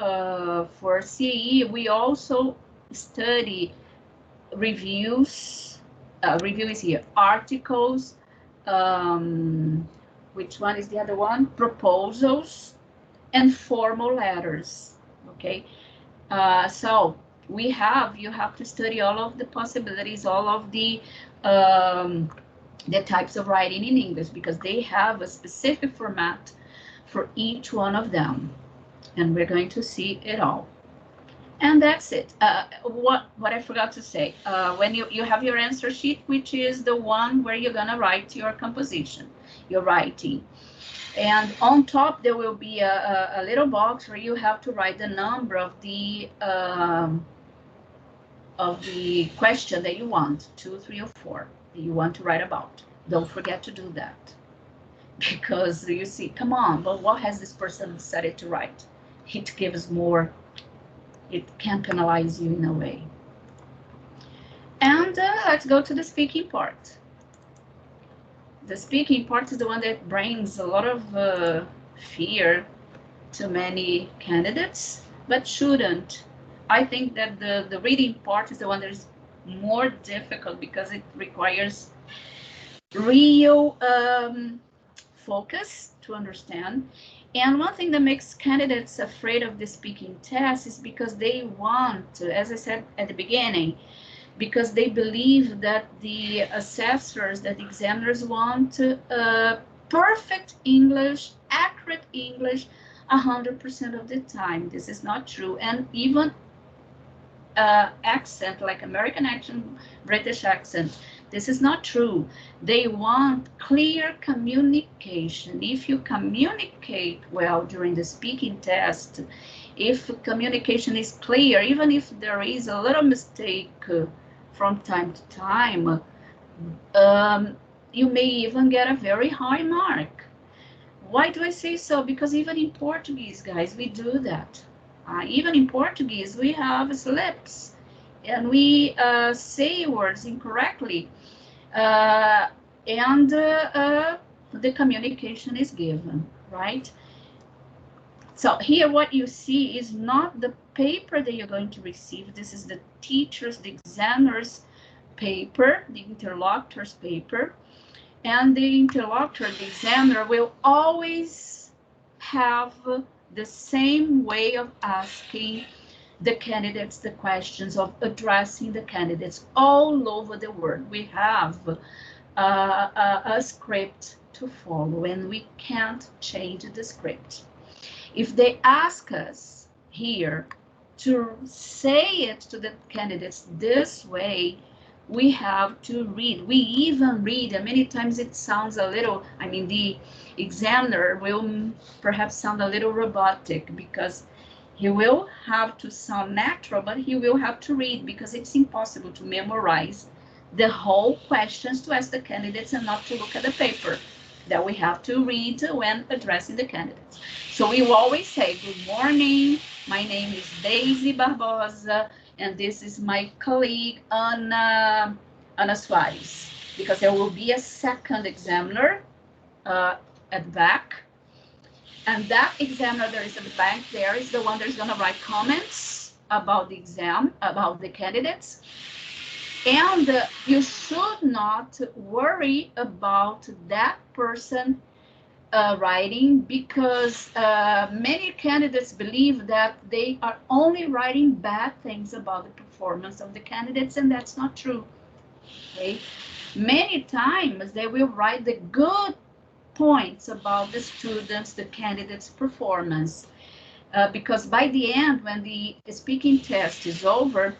for CAE, we also study reviews. Review is here, articles. Which one is the other one? Proposals and formal letters. Okay, so you have to study all of the possibilities, all of the types of writing in English, because they have a specific format for each one of them, and we're going to see it all. And that's it. What I forgot to say, when you have your answer sheet, which is the one where you're gonna write your composition, your writing, and on top there will be a little box where you have to write the number of the question that you want, 2, 3, or 4 that you want to write about. Don't forget to do that. Because you see, come on, but what has this person decided to write? It gives more, it can penalize you in a way. And let's go to the speaking part. The speaking part is the one that brings a lot of fear to many candidates, but shouldn't. I think that the reading part is the one that is more difficult, because it requires real focus to understand. And one thing that makes candidates afraid of the speaking test is because they want, as I said at the beginning, because they believe that the assessors, that the examiners want perfect English, accurate English 100% of the time. This is not true. And even accent, like American accent, British accent. This is not true. They want clear communication. If you communicate well during the speaking test, if communication is clear, even if there is a little mistake from time to time, you may even get a very high mark. Why do I say so? Because even in Portuguese, guys, we do that. Even in Portuguese, we have slips and we say words incorrectly. And the communication is given, right? So here what you see is not the paper that you're going to receive. This is the teacher's, the examiner's paper, the interlocutor's paper. And the interlocutor, the examiner, will always have the same way of asking the candidates the questions, of addressing the candidates all over the world. We have a script to follow, and we can't change the script. If they ask us here to say it to the candidates this way, we have to read. We even read, and many times it sounds a little, I mean, the examiner will perhaps sound a little robotic, because he will have to sound natural, but he will have to read, because it's impossible to memorize the whole questions to ask the candidates and not to look at the paper. That we have to read when addressing the candidates. So we will always say, good morning, my name is Daisy.Barbosa, and this is my colleague, Ana Soares, because there will be a second examiner at the back. And that examiner that is at the back there is the one that's going to write comments about the exam, about the candidates. And you should not worry about that person writing, because many candidates believe that they are only writing bad things about the performance of the candidates, and that's not true. Okay? Many times they will write the good points about the students, the candidates' performance, because by the end, when the speaking test is over,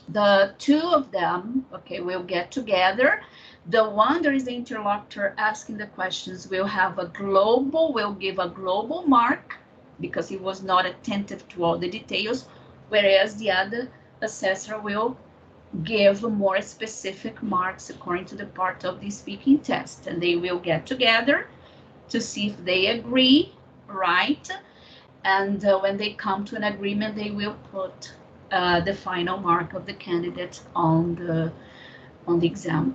the two of them, okay, will get together. The one that is the interlocutor asking the questions will have will give a global mark, because he was not attentive to all the details, whereas the other assessor will give more specific marks according to the part of the speaking test. And they will get together to see if they agree, right? And when they come to an agreement, they will put the final mark of the candidate on the exam.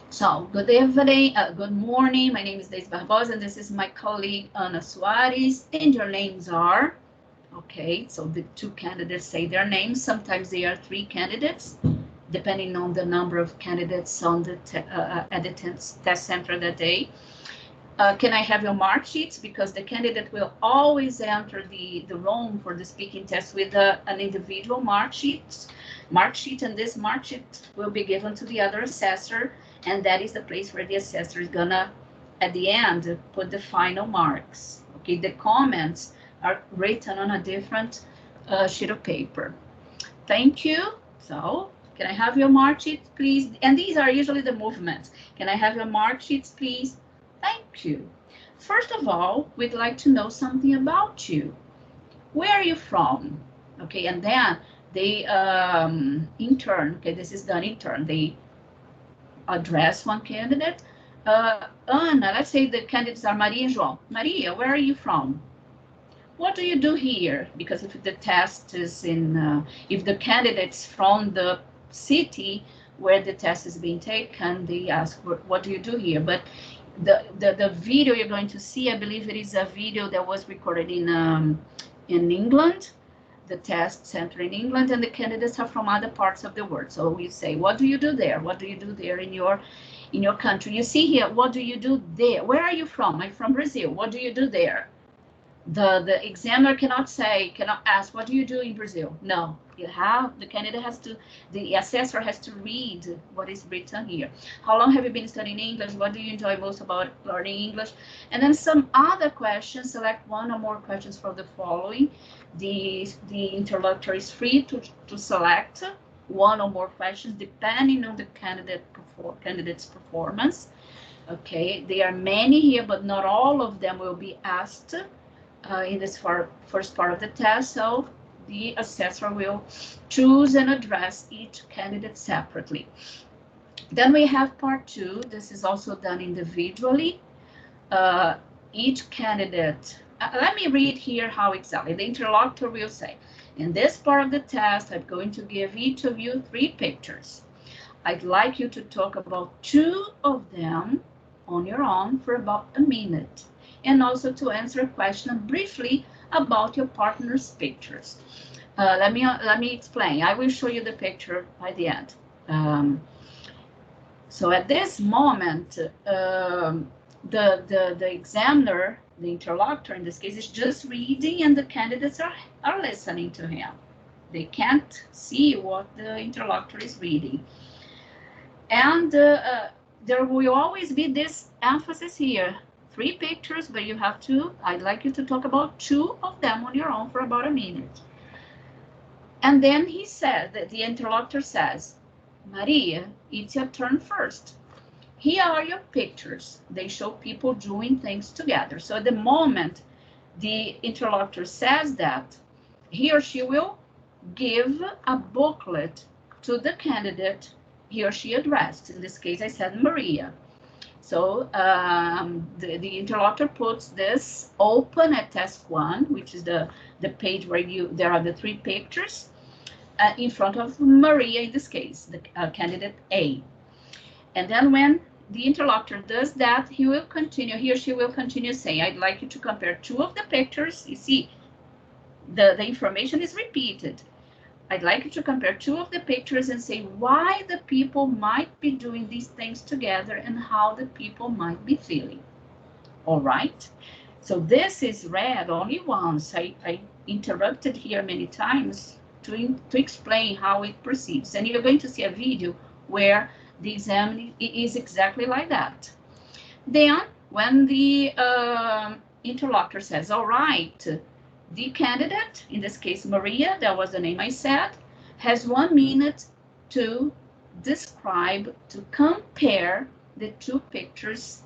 So good evening, good morning. My name is Daisy.Barbosa, and this is my colleague Ana Soares. And your names are, okay, so the two candidates say their names. Sometimes they are three candidates, depending on the number of candidates on the at the test center that day. Can I have your mark sheets? Because the candidate will always enter the room for the speaking test with an individual mark sheet, and this mark sheet will be given to the other assessor, and that is the place where the assessor is gonna, at the end, put the final marks. Okay, the comments are written on a different sheet of paper. Thank you. So, can I have your mark sheets, please? And these are usually the movements. Can I have your mark sheets, please? Thank you. First of all, we'd like to know something about you. Where are you from? Okay, and then they in turn, okay, this is done in turn. They address one candidate. Ana, let's say the candidates are Maria and João. Maria, where are you from? What do you do here? Because if the test is in, if the candidate's from the city where the test is being taken, they ask, what do you do here? But the video you're going to see, I believe it is a video that was recorded in England, the test center in England, and the candidates are from other parts of the world. So we say, what do you do there? What do you do there in your country? You see here, what do you do there? Where are you from? I'm from Brazil. What do you do there? The examiner cannot ask, what do you do in Brazil? No, the candidate has to, the assessor has to read what is written here. How long have you been studying English? What do you enjoy most about learning English? And then some other questions, select one or more questions from the following. The interlocutor is free to select one or more questions depending on the candidate's performance. Okay, there are many here, but not all of them will be asked in this first part of the test, so the assessor will choose and address each candidate separately. Then we have part 2. This is also done individually. Each candidate, let me read here how exactly. The interlocutor will say, in this part of the test, I'm going to give each of you 3 pictures. I'd like you to talk about 2 of them on your own for about a minute, and also to answer a question briefly about your partner's pictures. Let me explain. I will show you the picture by the end. So at this moment, the examiner, the interlocutor in this case, is just reading, and the candidates are listening to him. They can't see what the interlocutor is reading. And there will always be this emphasis here. 3 pictures, but you have to, I'd like you to talk about 2 of them on your own for about a minute. And then he said, that the interlocutor says, Maria, it's your turn first. Here are your pictures. They show people doing things together. So at the moment the interlocutor says that, he or she will give a booklet to the candidate he or she addressed. In this case, I said Maria. So the interlocutor puts this open at task 1, which is the page where there are the 3 pictures, in front of Maria, in this case, the candidate A. And then when the interlocutor does that, he or she will continue saying, I'd like you to compare 2 of the pictures. You see, the information is repeated. I'd like you to compare 2 of the pictures and say why the people might be doing these things together and how the people might be feeling. All right? So this is read only once. I interrupted here many times to explain how it proceeds. And you're going to see a video where the exam is exactly like that. Then, when the interlocutor says, all right, the candidate, in this case Maria, that was the name I said, has 1 minute to describe, to compare the 2 pictures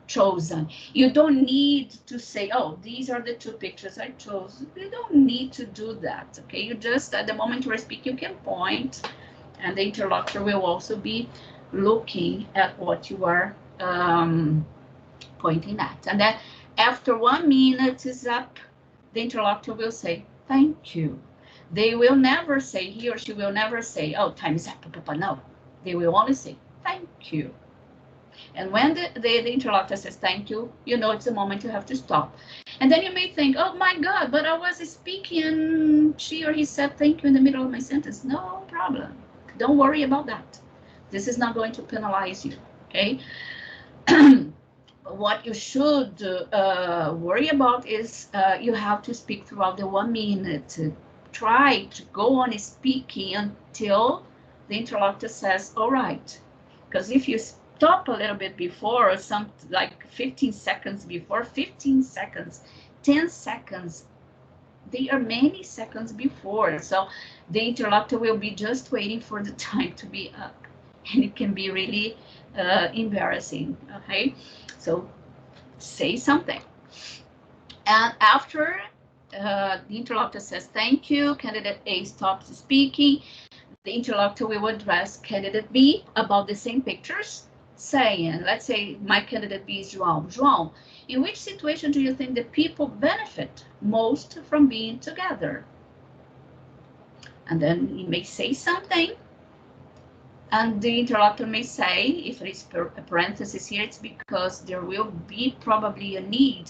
chosen. You don't need to say, oh, these are the 2 pictures I chose. You don't need to do that, okay? You just, at the moment you speak, you can point, and the interlocutor will also be looking at what you are pointing at. And then after 1 minute is up, the interlocutor will say, thank you. They will never say, he or she will never say, oh, time is up, no. They will only say, thank you. And when the interlocutor says thank you, you know it's the moment you have to stop. And then you may think, oh my God, but I was speaking and she or he said thank you in the middle of my sentence. No problem. Don't worry about that. This is not going to penalize you, okay? What you should worry about is you have to speak throughout the 1 minute. Try to go on speaking until the interlocutor says, all right. Because if you stop a little bit before, or like 15 seconds before, 15 seconds, 10 seconds, they are many seconds before. So the interlocutor will be just waiting for the time to be up. And it can be really embarrassing, okay? So say something. And after the interlocutor says thank you, candidate A stops speaking, the interlocutor will address candidate B about the same pictures, saying, let's say my candidate B is João. João, in which situation do you think the people benefit most from being together? And then he may say something, and the interlocutor may say, if there is a parenthesis here, it's because there will be probably a need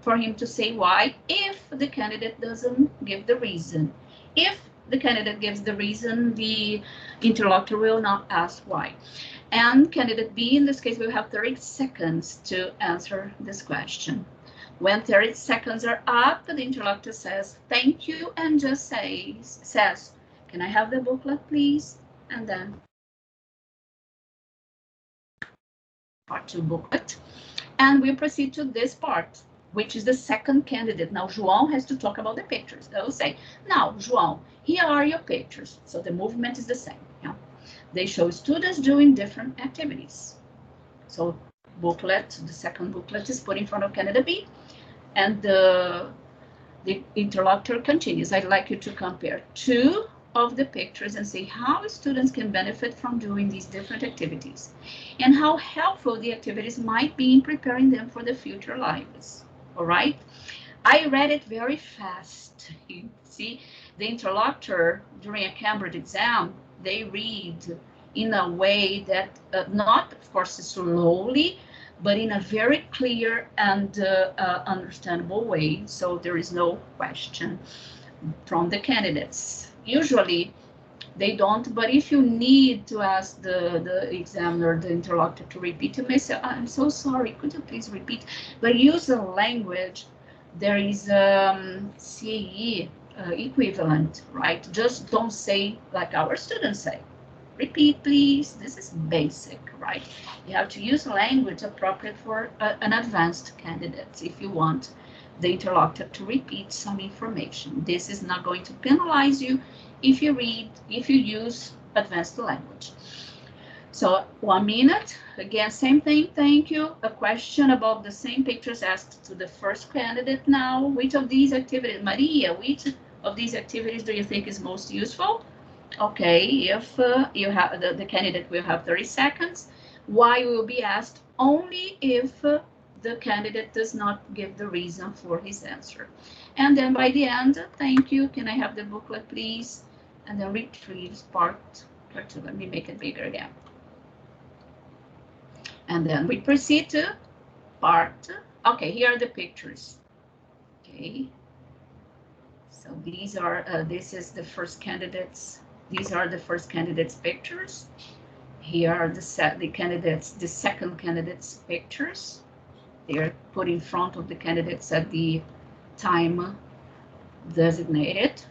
for him to say why if the candidate doesn't give the reason. If the candidate gives the reason, the interlocutor will not ask why. And candidate B, in this case, will have 30 seconds to answer this question. When 30 seconds are up, the interlocutor says, thank you, and just says, can I have the booklet, please? And then part 2 booklet. And we proceed to this part, which is the second candidate. Now, João has to talk about the pictures. They'll say, now, João, here are your pictures. So the movement is the same. Yeah? They show students doing different activities. So booklet, the second booklet is put in front of candidate B, and the interlocutor continues. I'd like you to compare 2 of the pictures and see how students can benefit from doing these different activities and how helpful the activities might be in preparing them for the future lives. All right? I read it very fast. You see, the interlocutor during a Cambridge exam, they read in a way that not, of course, slowly, but in a very clear and understandable way. So there is no question from the candidates. Usually they don't, but if you need to ask the examiner, the interlocutor to repeat, you may say, I'm so sorry, could you please repeat? But use a language, there is CAE equivalent, right? Just don't say like our students say. Repeat, please. This is basic, right? You have to use language appropriate for an advanced candidate if you want the interlocutor to repeat some information. This is not going to penalize you if you use advanced language. So 1 minute, again, same thing, thank you. A question about the same pictures asked to the first candidate now. Which of these activities, Maria, which of these activities do you think is most useful? Okay, if you have the candidate will have 30 seconds. Why will be asked only if the candidate does not give the reason for his answer. And then by the end, thank you, can I have the booklet, please? And then retrieves part 2. Let me make it bigger again. And then we proceed to part, okay, here are the pictures. Okay, so these are, this is the first candidates. These are the first candidates' pictures. Here are the second candidate's pictures. They're put in front of the candidates at the time designated.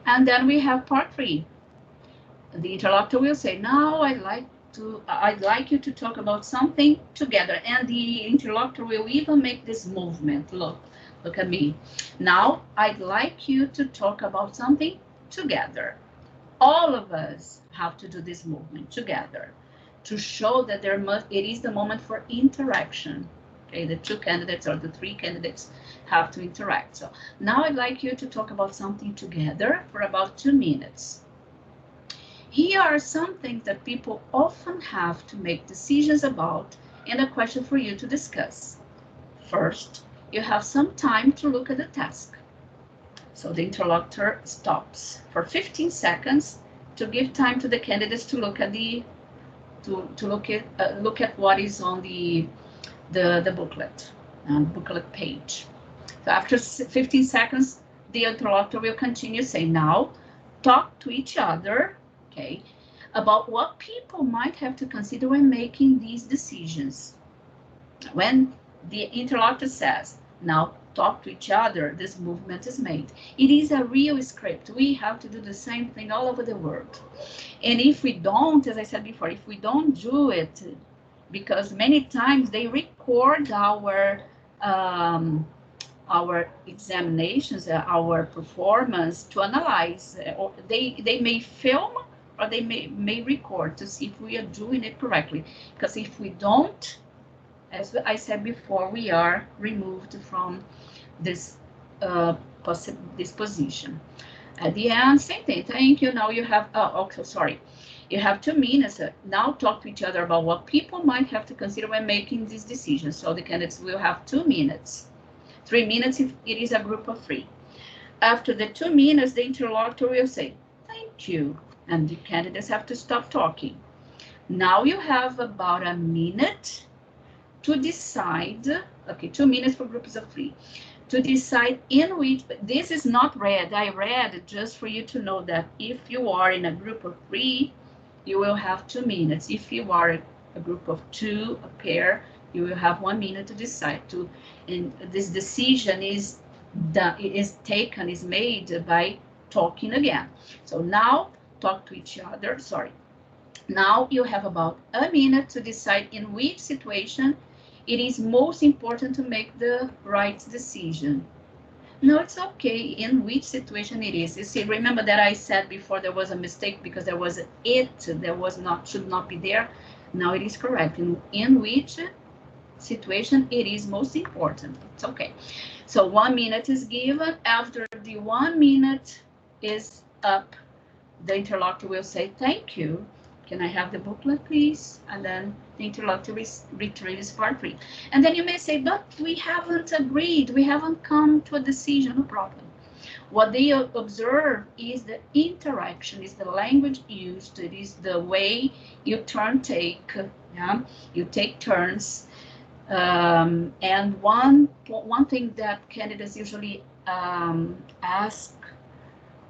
And then we have part 3. The interlocutor will say, now I'd like you to talk about something together. And the interlocutor will even make this movement. Look at me. Now I'd like you to talk about something together. All of us have to do this movement together to show that it is the moment for interaction. Okay, the 2 candidates or the 3 candidates have to interact. So now I'd like you to talk about something together for about 2 minutes. Here are some things that people often have to make decisions about and a question for you to discuss. First, you have some time to look at the task. So the interlocutor stops for 15 seconds to give time to the candidates to look at look at what is on the booklet and booklet page. So after 15 seconds, the interlocutor will continue saying, now talk to each other, okay, about what people might have to consider when making these decisions. When the interlocutor says, now talk to each other, this movement is made. It is a real script. We have to do the same thing all over the world. And if we don't, as I said before, if we don't do it, because many times they record our examinations, our performance to analyze, or they may film or they may record to see if we are doing it correctly. Because if we don't, as I said before, we are removed from this this position. At the end, same thing. Thank you. Now you have, okay, sorry. You have 2 minutes. Now talk to each other about what people might have to consider when making these decisions. So the candidates will have 2 minutes. 3 minutes if it is a group of 3. After the 2 minutes, the interlocutor will say, thank you. And the candidates have to stop talking. Now you have about a minute to decide, okay, 2 minutes for groups of 3, to decide in which, but this is not read. I read just for you to know that if you are in a group of 3, you will have 2 minutes. If you are a group of 2, a pair, You will have 1 minute to decide to, and this decision is made by talking again. So now talk to each other, sorry. Now you have about a minute to decide in which situation it is most important to make the right decision. No, it's okay in which situation it is. You see, remember that I said before there was a mistake because there was there was not, should not be there. Now it is correct. In which situation it is most important. It's okay. So 1 minute is given. After the 1 minute is up, the interlocutor will say, thank you. Can I have the booklet, please? And then the interlocutor retrieves part 3. And then you may say, but we haven't agreed. We haven't come to a decision. No problem. What they observe is the interaction, is the language used. It is the way you take. Yeah? You take turns. And one thing that candidates usually ask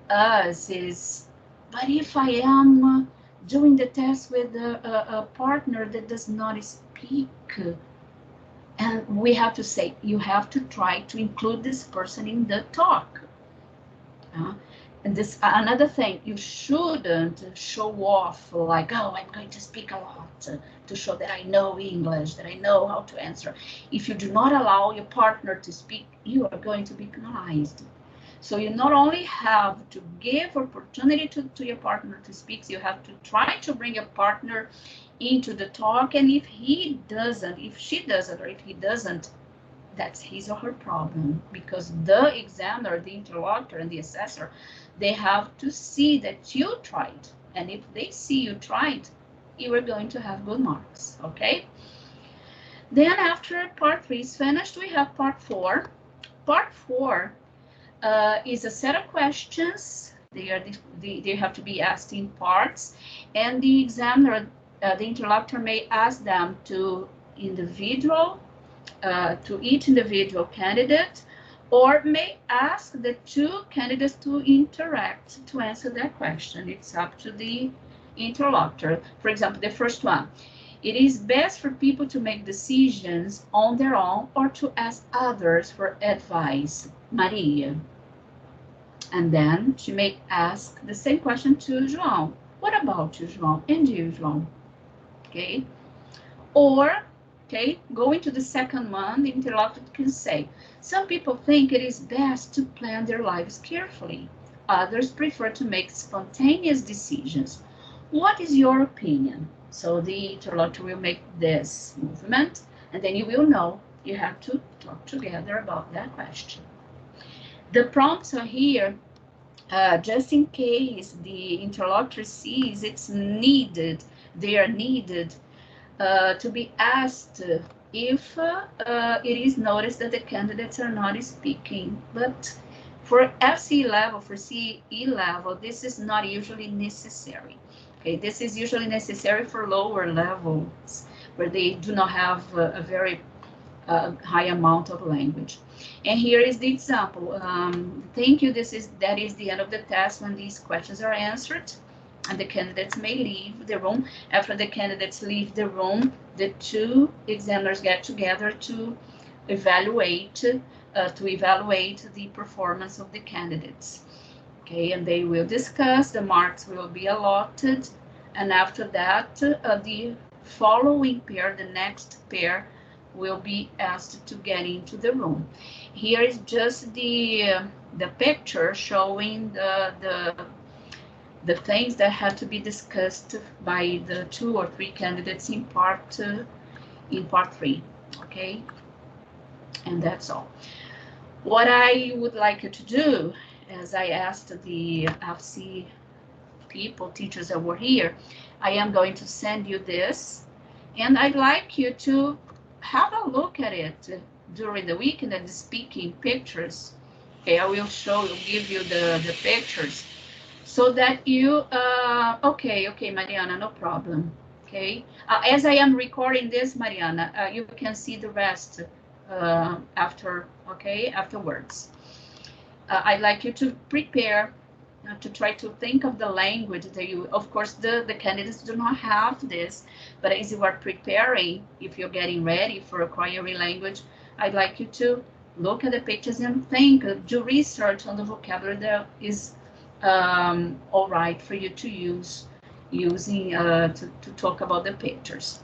us is, but if I am doing the test with a partner that does not speak, and we have to say, you have to try to include this person in the talk. And this another thing, you shouldn't show off like, oh, I'm going to speak a lot to show that I know English, that I know how to answer. If you do not allow your partner to speak, you are going to be penalized. So you not only have to give opportunity to your partner to speak, so you have to try to bring your partner into the talk. And if he doesn't, if she doesn't, or if he doesn't, that's his or her problem, because the examiner, the interlocutor, and the assessor, they have to see that you tried. And if they see you tried, you are going to have good marks, okay? Then after part 3 is finished, we have part 4. Part 4 is a set of questions. They have to be asked in parts, and the examiner, the interlocutor, may ask them to each individual candidate, or may ask the 2 candidates to interact to answer that question. It's up to the interlocutor. For example, the first one, it is best for people to make decisions on their own or to ask others for advice. Maria. And then she may ask the same question to João. What about you, João? And you, João? Okay. Or, okay, going to the second one, the interlocutor can say, some people think it is best to plan their lives carefully. Others prefer to make spontaneous decisions. What is your opinion? So the interlocutor will make this movement, and then you will know you have to talk together about that question. The prompts are here just in case the interlocutor sees it's needed, they are needed to be asked if it is noticed that the candidates are not speaking. But for FCE level, for CE level, this is not usually necessary. Okay, this is usually necessary for lower levels where they do not have a very high amount of language. And here is the example. Thank you. That is the end of the test when these questions are answered, and the candidates may leave the room. After the candidates leave the room, the 2 examiners get together to evaluate the performance of the candidates. Okay, and they will discuss, the marks will be allotted, and after that, the following pair, the next pair, will be asked to get into the room. Here is just the picture showing the things that had to be discussed by the 2 or 3 candidates in part 3. Okay, and that's all. What I would like you to do, as I asked the FC people, teachers that were here, I am going to send you this, and I'd like you to have a look at it during the weekend and speaking pictures. Okay, I will give you the pictures so that you, okay, Mariana, no problem. Okay, as I am recording this, Mariana, you can see the rest afterwards. I'd like you to prepare to try to think of the language that you, of course, the candidates do not have this, but as you are preparing, if you're getting ready for acquiring language, I'd like you to look at the pictures and think, do research on the vocabulary that is all right for you to use, to talk about the pictures.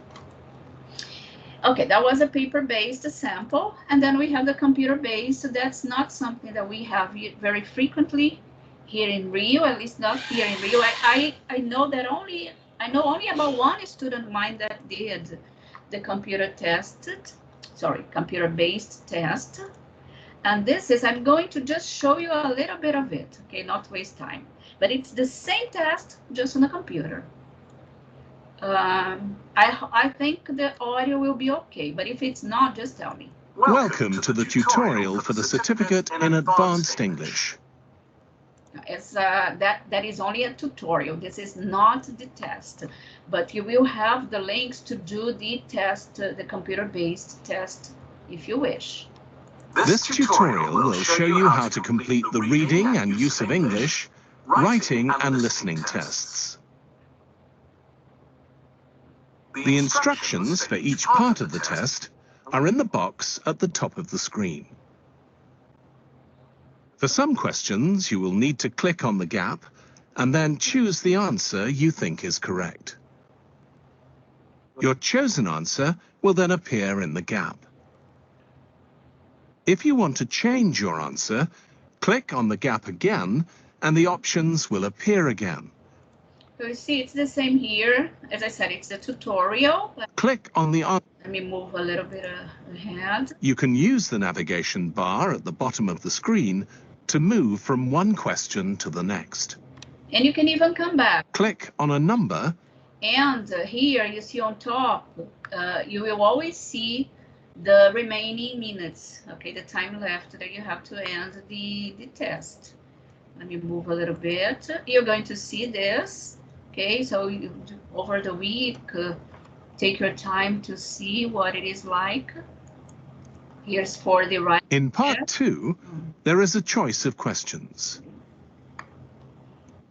Okay, that was a paper-based sample, and then we have the computer-based. So that's not something that we have very frequently here in Rio, at least not here in Rio. I know that only about one student of mine that did the computer-based test. And this is, I'm going to just show you a little bit of it, okay, not waste time. But it's the same test, just on the computer. I think the audio will be okay, but if it's not, just tell me. Welcome to the tutorial for the Certificate in Advanced English. It's, that is only a tutorial. This is not the test, but you will have the links to do the test, the computer-based test, if you wish. This tutorial will show you how to complete the reading and use of English, writing and listening tests. The instructions for each part of the test are in the box at the top of the screen. For some questions, you will need to click on the gap and then choose the answer you think is correct. Your chosen answer will then appear in the gap. If you want to change your answer, click on the gap again and the options will appear again. So you see, it's the same here. As I said, it's a tutorial. Click on the answer. Let me move a little bit ahead. You can use the navigation bar at the bottom of the screen to move from one question to the next. And you can even come back. Click on a number. And here you see on top, you will always see the remaining minutes, okay, the time left that you have to end the test. Let me move a little bit. You're going to see this, okay, so over the week, take your time to see what it is like. Here's for the right. In part 2, there is a choice of questions.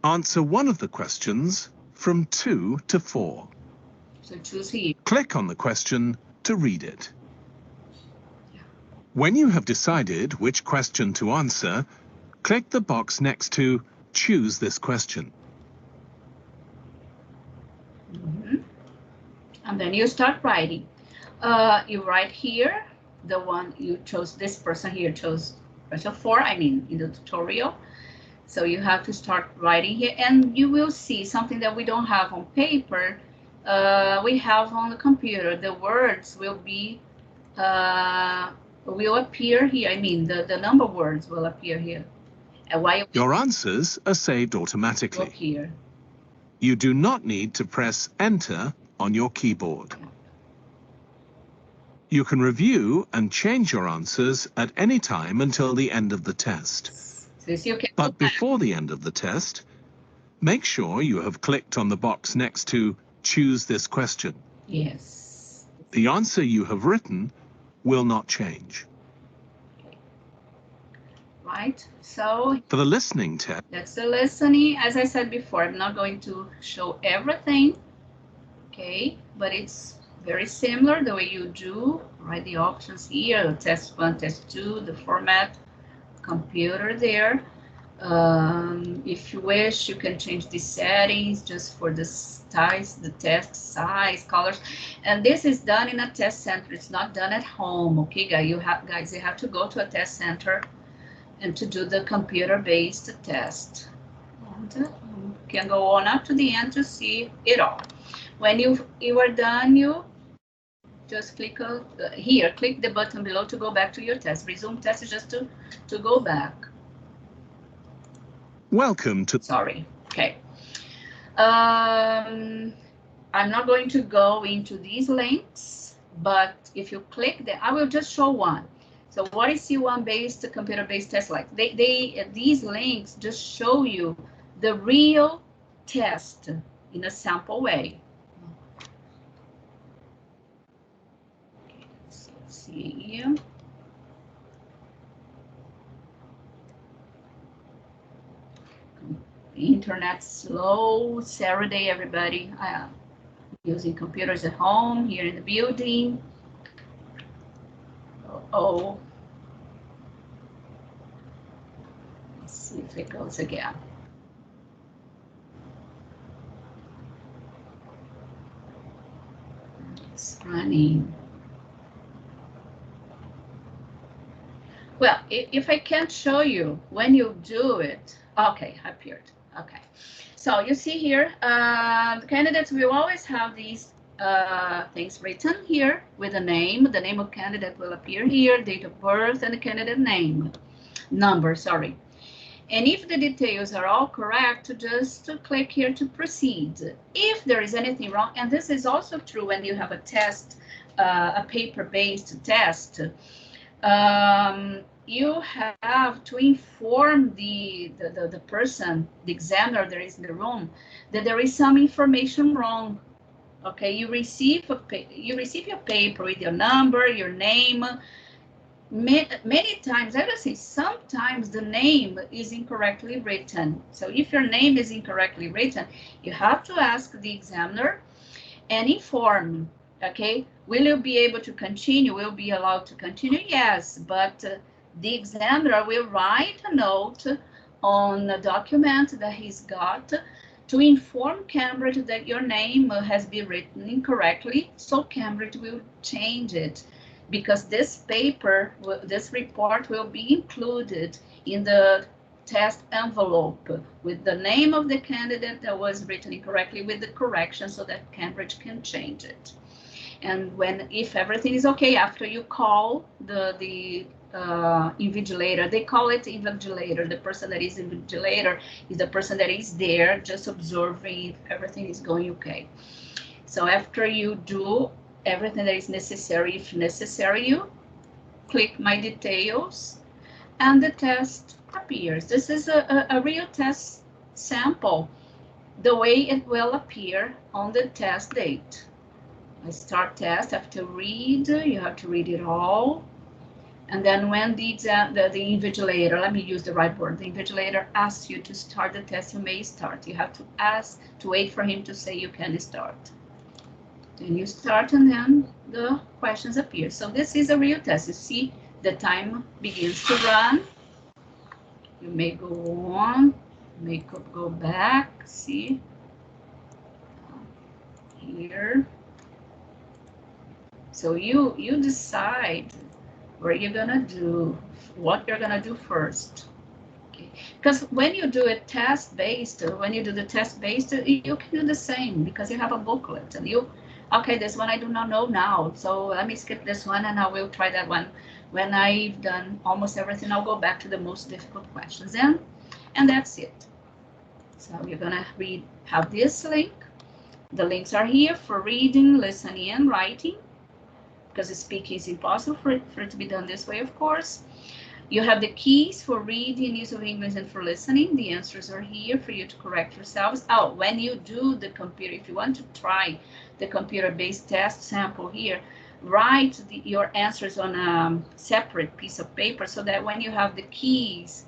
Answer one of the questions from 2 to 4. So choose here. Click on the question to read it. When you have decided which question to answer, click the box next to Choose this question. And then you start writing. You write here, the one you chose, this person here chose question 4, I mean, in the tutorial. So you have to start writing here, and you will see something that we don't have on paper, we have on the computer. The words will be, will appear here. I mean, the number words will appear here. And while your answers are saved automatically. look here. You do not need to press Enter on your keyboard. You can review and change your answers at any time until the end of the test. So you can But before the end of the test, make sure you have clicked on the box next to Choose this question. Yes. The answer you have written will not change. Right, so For the listening test, that's the listening. As I said before, I'm not going to show everything, okay, but it's very similar the way you do, right? The options here, test 1, test 2, the format, computer there. If you wish, you can change the settings just for the size, the test size, colors, and this is done in a test center. It's not done at home, okay, guys? You have to go to a test center and to do the computer-based test. And you can go on up to the end to see it all. When you are done, you just click here, click the button below to go back to your test. Resume test is just to go back. welcome to... Sorry, okay. I'm not going to go into these links, but if you click there, I will just show one. So what is C1-based, computer-based test like? These links just show you the real test in a sample way. Okay, let's see here. Internet slow Saturday, everybody. Using computers at home, here in the building. Oh, let's see if it goes again. It's running. Well, if I can't show you when you do it, okay, appeared. Okay, so you see here, the candidates will always have these things written here with a name. The name of candidate will appear here, date of birth, and the candidate name, number, sorry. And if the details are all correct, just click here to proceed. If there is anything wrong, and this is also true when you have a test, a paper-based test, you have to inform the person, the examiner that is in the room, that there is some information wrong. Okay, you receive your paper with your number, your name. Many times, I would say sometimes the name is incorrectly written. So if your name is incorrectly written, you have to ask the examiner and inform. Okay, will you be able to continue? Will be allowed to continue? Yes, but the examiner will write a note on a document that he's got to inform Cambridge that your name has been written incorrectly, so Cambridge will change it, because this paper, this report will be included in the test envelope with the name of the candidate that was written incorrectly with the correction, so that Cambridge can change it. And if everything is okay, after you call the invigilator, they call it invigilator. The person that is invigilator is the person that is there just observing if everything is going okay. So after you do everything that is necessary, if necessary, you click my details and the test appears. This is a real test sample, the way it will appear on the test date. I start test, I have to read, you have to read it all. And then when the invigilator, let me use the right word, the invigilator asks you to start the test, you may start. You have to wait for him to say you can start. Then you start and then the questions appear. So this is a real test. You see the time begins to run. You may go on, may go back, see here. So you decide where you're gonna do, what you're gonna do first. Okay. Because when you do it test-based, when you do the test-based, you can do the same because you have a booklet and okay, this one I do not know now, so let me skip this one and I will try that one. When I've done almost everything, I'll go back to the most difficult questions and that's it. So you're gonna have this link. The links are here for reading, listening, and writing, because speaking is impossible for it to be done this way, of course. You have the keys for reading, use of English, and for listening. The answers are here for you to correct yourselves. Oh, when you do the computer, if you want to try the computer-based test sample here, write your answers on a separate piece of paper so that when you have the keys,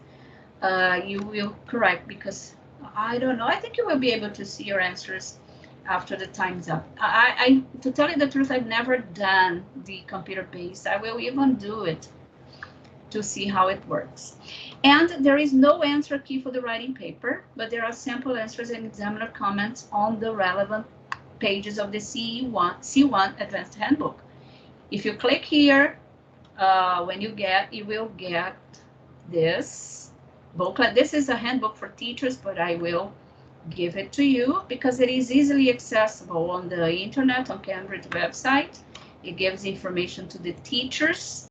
you will correct, because I don't know, I think you will be able to see your answers after the time's up. To tell you the truth, I've never done the computer-based. I will even do it to see how it works. And there is no answer key for the writing paper, but there are sample answers and examiner comments on the relevant pages of the C1 Advanced Handbook. If you click here, you will get this booklet. This is a handbook for teachers, but I will give it to you because it is easily accessible on the internet, on Cambridge website. It gives information to the teachers.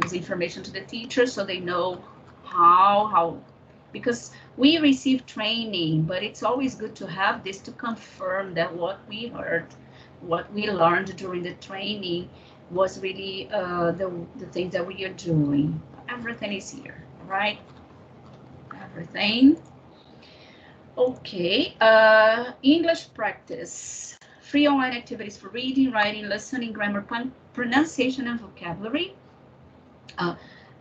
So they know how, because we receive training, but it's always good to have this to confirm that what we heard, what we learned during the training was really the things that we are doing. Everything is here, right? Everything. Okay, English practice. Free online activities for reading, writing, listening, grammar, pronunciation, and vocabulary.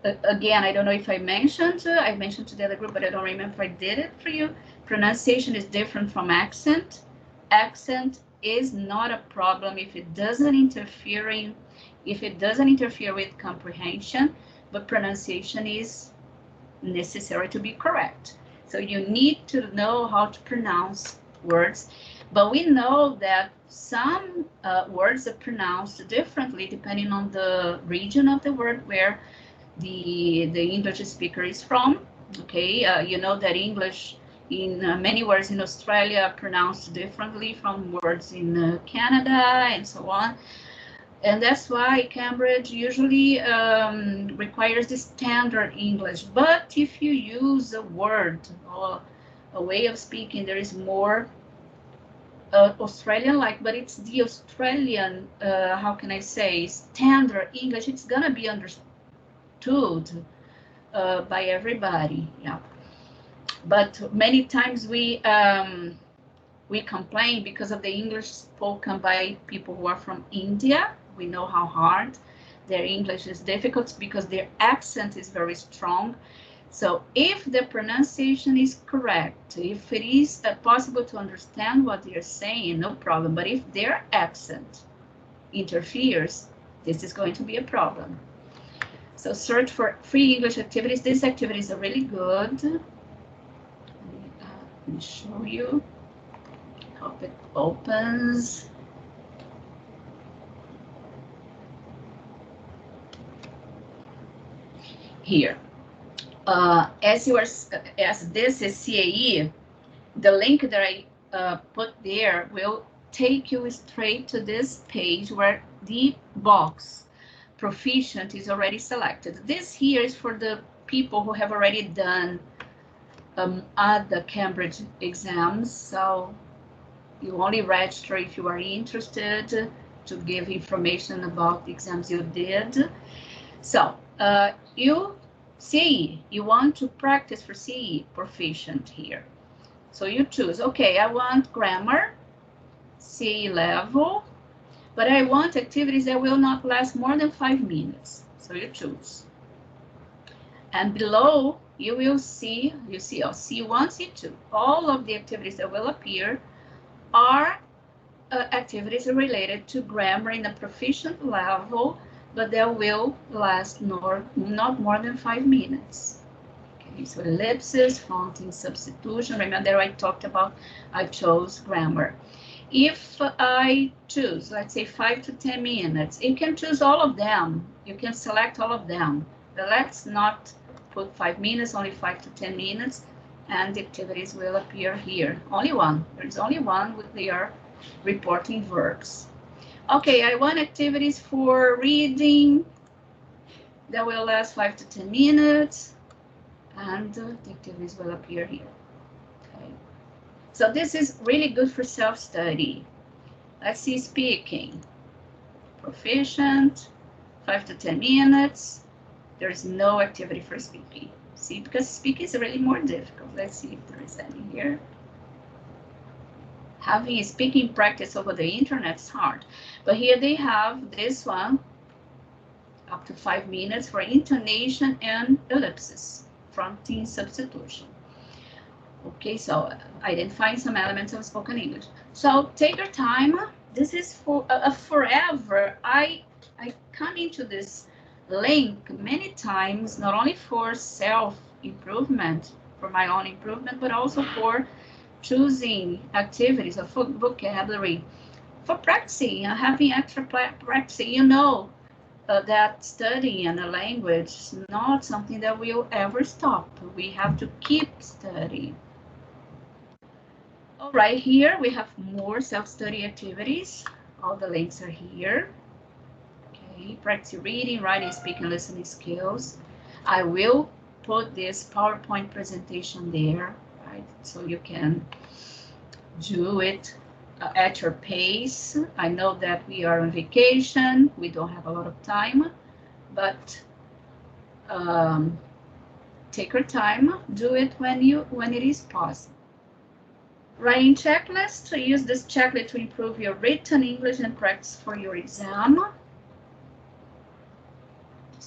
Again, I don't know if I mentioned to the other group, but I don't remember if I did it for you. Pronunciation is different from accent. Accent is not a problem if it doesn't interfere with comprehension, but pronunciation is necessary to be correct. So you need to know how to pronounce words, but we know that some words are pronounced differently depending on the region of the word where the English speaker is from. Okay, you know that English in many words in Australia are pronounced differently from words in Canada and so on. And that's why Cambridge usually requires the standard English. But if you use a word or a way of speaking, there is more Australian-like, but it's the Australian, how can I say, standard English. It's gonna be understood by everybody, yeah. But many times we complain because of the English spoken by people who are from India. We know how hard their English is, difficult because their accent is very strong. So if the pronunciation is correct, if it is possible to understand what they're saying, no problem. But if their accent interferes, this is going to be a problem. So search for free English activities. These activities are really good. Let me show you. Hope it opens. Here. As this is CAE, the link that I put there will take you straight to this page where the box proficient is already selected. This here is for the people who have already done the Cambridge exams. So you only register if you are interested to give information about the exams you did. So CE, you want to practice for CE proficient here. So you choose, okay, I want grammar, CE level, but I want activities that will not last more than 5 minutes. So you choose. And below you will see, C1, C2, all of the activities that will appear are activities related to grammar in a proficient level, but they will last not more than 5 minutes. Okay, so ellipsis, fonting, substitution. Remember I talked about, I chose grammar. If I choose, let's say 5 to 10 minutes, you can choose all of them. You can select all of them. But let's not put 5 minutes, only 5 to 10 minutes, and the activities will appear here. Only one. There's only one with their reporting verbs. Okay, I want activities for reading that will last 5 to 10 minutes, and the activities will appear here. Okay, so this is really good for self-study. Let's see, speaking. Proficient, 5 to 10 minutes. There's no activity for speaking. See, because speaking is really more difficult. Let's see if there is any here. Having a speaking practice over the internet is hard, but here they have this one, up to 5 minutes for intonation and ellipsis, fronting, substitution. Okay, so identifying some elements of spoken English. So take your time. This is for forever. I come into this link many times, not only for self-improvement, for my own improvement, but also for choosing activities of vocabulary, for practicing, having extra practicing. You know that studying a language is not something that will ever stop. We have to keep studying. All right, here we have more self-study activities. All the links are here. Okay, practice reading, writing, speaking, listening skills. I will put this PowerPoint presentation there, right? So you can do it at your pace. I know that we are on vacation. We don't have a lot of time, but take your time. Do it when it is possible. Writing checklist. Use this checklist to improve your written English and practice for your exam.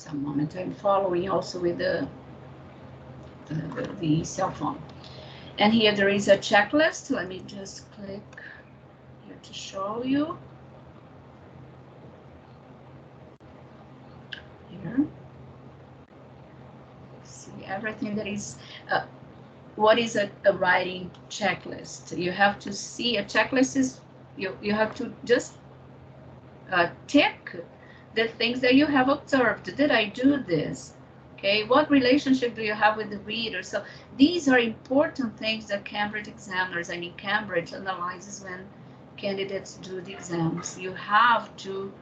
Just a moment. I'm following also with the cell phone. And here there is a checklist. Let me just click here to show you. Here. See everything that is, what is a writing checklist? You have to see a checklist is, you have to just tick the things that you have observed. Did I do this? Okay, what relationship do you have with the reader? So these are important things that Cambridge examiners, Cambridge analyzes when candidates do the exams. You have to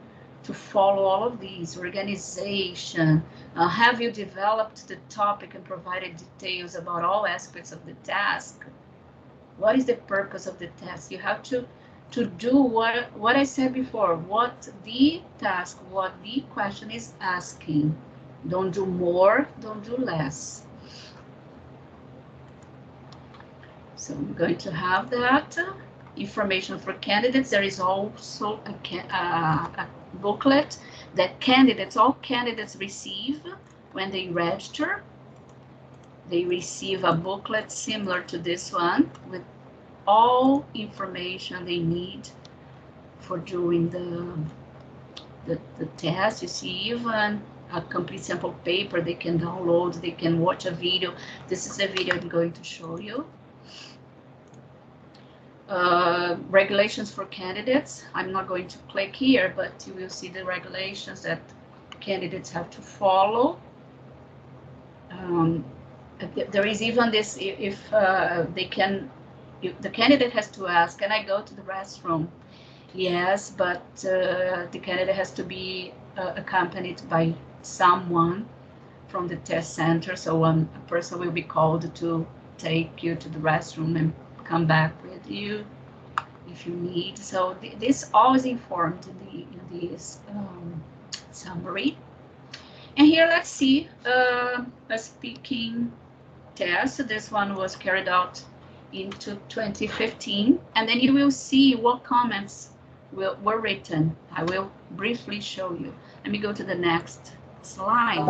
follow all of these. Organization, have you developed the topic and provided details about all aspects of the task? What is the purpose of the task? You have to do what I said before, what the task, what the question is asking. Don't do more, don't do less. So I'm going to have that information for candidates. There is also a booklet that all candidates receive when they register. They receive a booklet similar to this one with all information they need for doing the test. You see even a complete sample paper they can download, they can watch a video. This is a video I'm going to show you. Regulations for candidates. I'm not going to click here, but you will see the regulations that candidates have to follow. There is even this, if they can, the candidate has to ask, can I go to the restroom? Yes, but the candidate has to be accompanied by someone from the test center. So a person will be called to take you to the restroom and come back with you if you need. So this always informed in this summary. And here let's see a speaking test. This one was carried out into 2015, and then you will see what comments were written. I will briefly show you. Let me go to the next slide,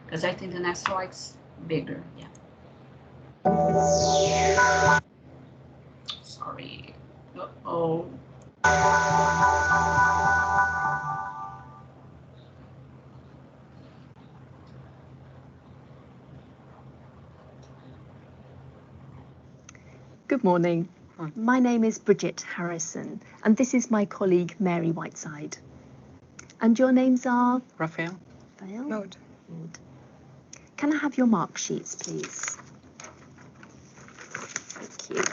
because I think the next slide's bigger. Yeah. Sorry. Uh-oh. Good morning. My name is Bridget Harrison, and this is my colleague Mary Whiteside. And your names are? Raphael. Maud. Can I have your mark sheets, please? Thank you.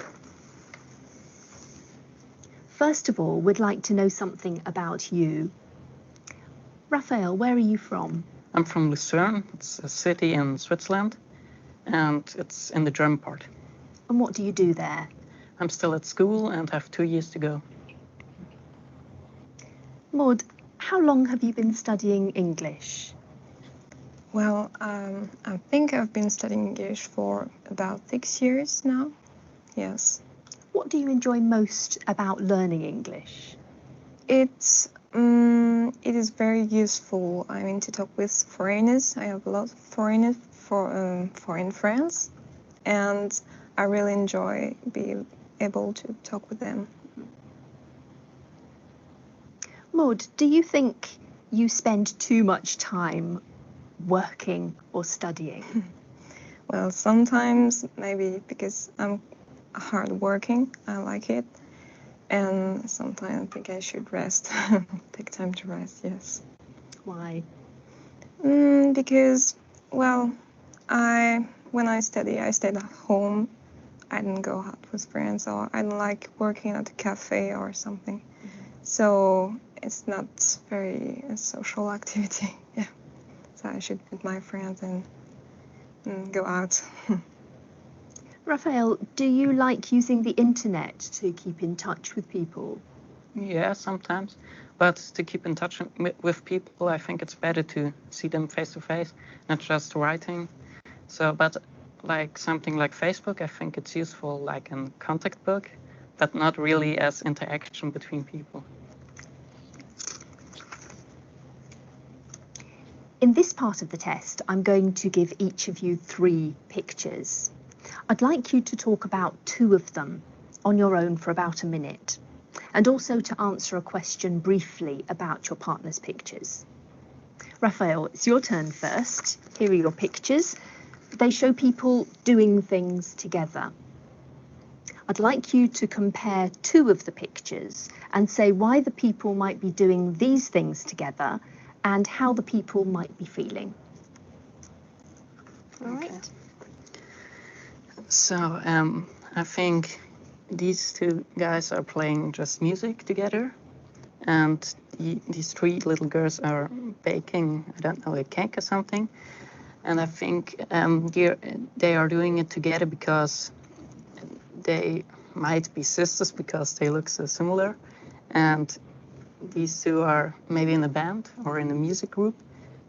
First of all, we'd like to know something about you. Raphael, where are you from? I'm from Lucerne. It's a city in Switzerland, and it's in the German part. And what do you do there? I'm still at school and have 2 years to go. Maud, how long have you been studying English? Well, I think I've been studying English for about 6 years now. Yes. What do you enjoy most about learning English? It is very useful. I mean, to talk with foreigners. I have a lot of foreign friends, and I really enjoy being able to talk with them. Maud, do you think you spend too much time working or studying? Well, sometimes maybe because I'm hardworking, I like it, and sometimes I think I should rest, take time to rest. Yes. Why? Because, well, when I study, I stayed at home. I didn't go out with friends, or I don't like working at a cafe or something. So it's not very a social activity. Yeah. So I should meet my friends and go out. Raphael, do you like using the internet to keep in touch with people? Yeah, sometimes. But to keep in touch with people, I think it's better to see them face to face, not just writing. So, but like something like Facebook, I think it's useful like in contact book, but not really as interaction between people. In this part of the test, I'm going to give each of you 3 pictures. I'd like you to talk about 2 of them on your own for about a minute, and also to answer a question briefly about your partner's pictures. Raphael, it's your turn first. Here are your pictures. They show people doing things together. I'd like you to compare 2 of the pictures and say why the people might be doing these things together and how the people might be feeling. All right. So I think these 2 guys are playing just music together, and these 3 little girls are baking, I don't know, a cake or something. And I think they are doing it together because they might be sisters because they look so similar. And these 2 are maybe in a band or in a music group.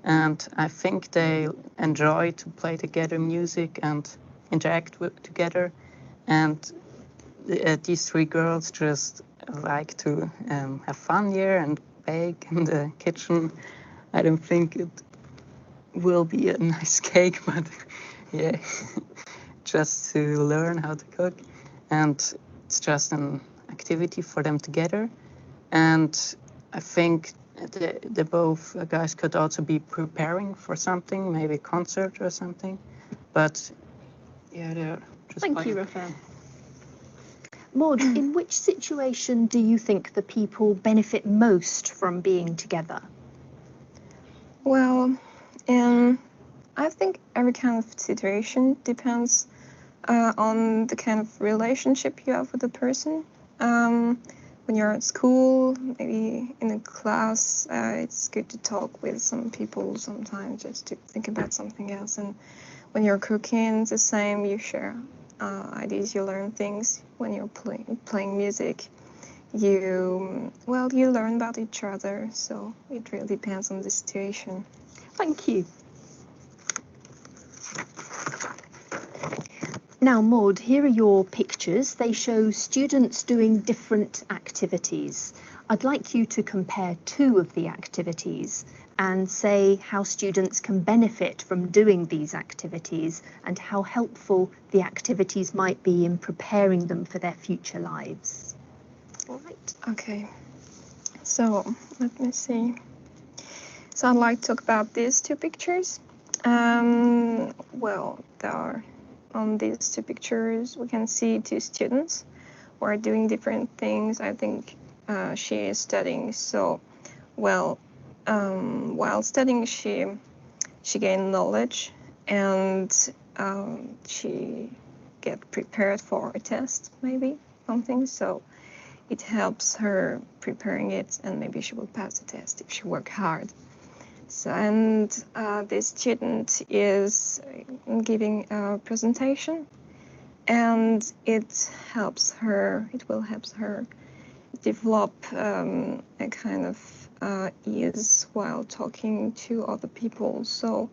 And I think they enjoy to play together music and interact together. And these 3 girls just like to have fun here and bake in the kitchen. I don't think it will be a nice cake, but yeah, just to learn how to cook. And it's just an activity for them together. And I think the both guys could also be preparing for something, maybe a concert or something. But yeah, they're just Thank playing. you, Raphael. Maud, in which situation do you think the people benefit most from being together? Well, I think every kind of situation depends on the kind of relationship you have with the person. When you're at school, maybe in a class, it's good to talk with some people sometimes just to think about something else. And when you're cooking, it's the same. You share ideas, you learn things. When you're playing music, you learn about each other. So it really depends on the situation. Thank you. Now, Maud, here are your pictures. They show students doing different activities. I'd like you to compare 2 of the activities and say how students can benefit from doing these activities and how helpful the activities might be in preparing them for their future lives. All right. Okay. So let me see. So I'd like to talk about these 2 pictures. Well, there are on these 2 pictures, we can see 2 students who are doing different things. I think she is studying. So, well, while studying, she gained knowledge, and she get prepared for a test, maybe something. So it helps her preparing it, and maybe she will pass the test if she work hard. So, and this student is giving a presentation, and it will help her develop a kind of ease while talking to other people. So